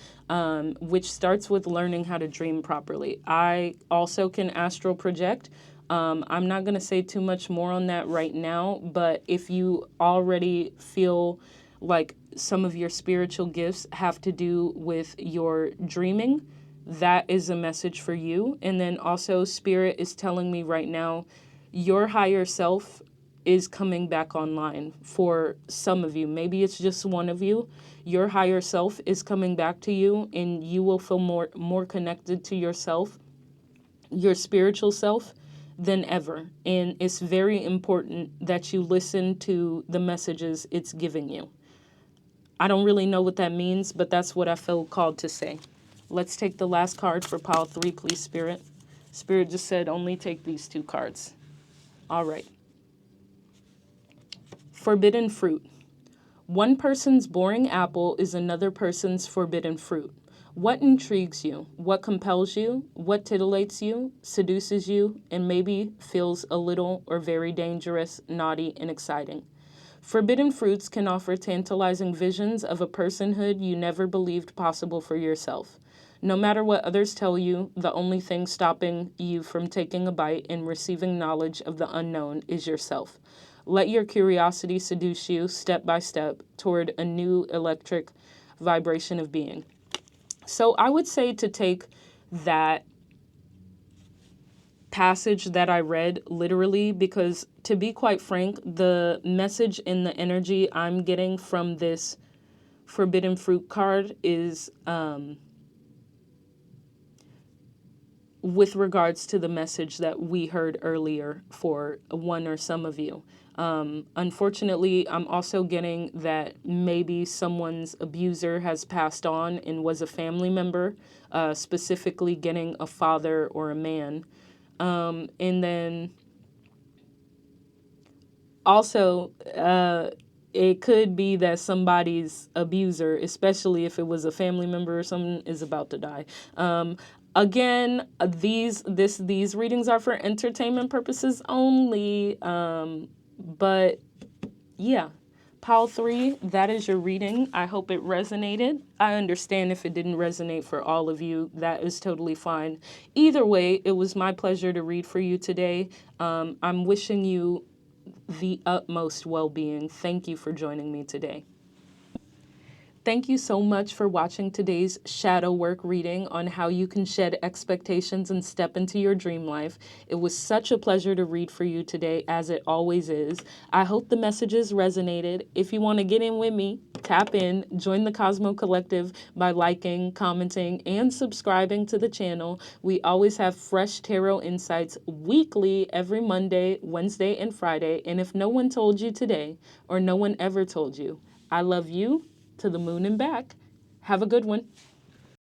which starts with learning how to dream properly. I also can astral project. I'm not going to say too much more on that right now, but if you already feel like some of your spiritual gifts have to do with your dreaming, that is a message for you. And then also Spirit is telling me right now, your higher self is coming back online for some of you. Maybe it's just one of you. Your higher self is coming back to you, and you will feel more connected to yourself, your spiritual self, than ever. And it's very important that you listen to the messages it's giving you. I don't really know what that means, but that's what I feel called to say. Let's take the last card for pile 3, please, Spirit. Spirit just said only take these 2 cards. All right. Forbidden fruit. One person's boring apple is another person's forbidden fruit. What intrigues you? What compels you? What titillates you, seduces you, and maybe feels a little or very dangerous, naughty, and exciting? Forbidden fruits can offer tantalizing visions of a personhood you never believed possible for yourself. No matter what others tell you, the only thing stopping you from taking a bite and receiving knowledge of the unknown is yourself. Let your curiosity seduce you step by step toward a new electric vibration of being. So I would say to take that passage that I read literally, because to be quite frank, the message and the energy I'm getting from this forbidden fruit card is with regards to the message that we heard earlier for one or some of you. Unfortunately, I'm also getting that maybe someone's abuser has passed on and was a family member, specifically getting a father or a man. And then also, it could be that somebody's abuser, especially if it was a family member or someone, is about to die. Again, these readings are for entertainment purposes only. But yeah, pile 3, that is your reading. I hope it resonated. I understand if it didn't resonate for all of you. That is totally fine. Either way, it was my pleasure to read for you today. I'm wishing you the utmost well-being. Thank you for joining me today. Thank you so much for watching today's shadow work reading on how you can shed expectations and step into your dream life. It was such a pleasure to read for you today, as it always is. I hope the messages resonated. If you want to get in with me, tap in, join the Cosmo Collective by liking, commenting, and subscribing to the channel. We always have fresh tarot insights weekly, every Monday, Wednesday, and Friday. And if no one told you today, or no one ever told you, I love you to the moon and back. Have a good one.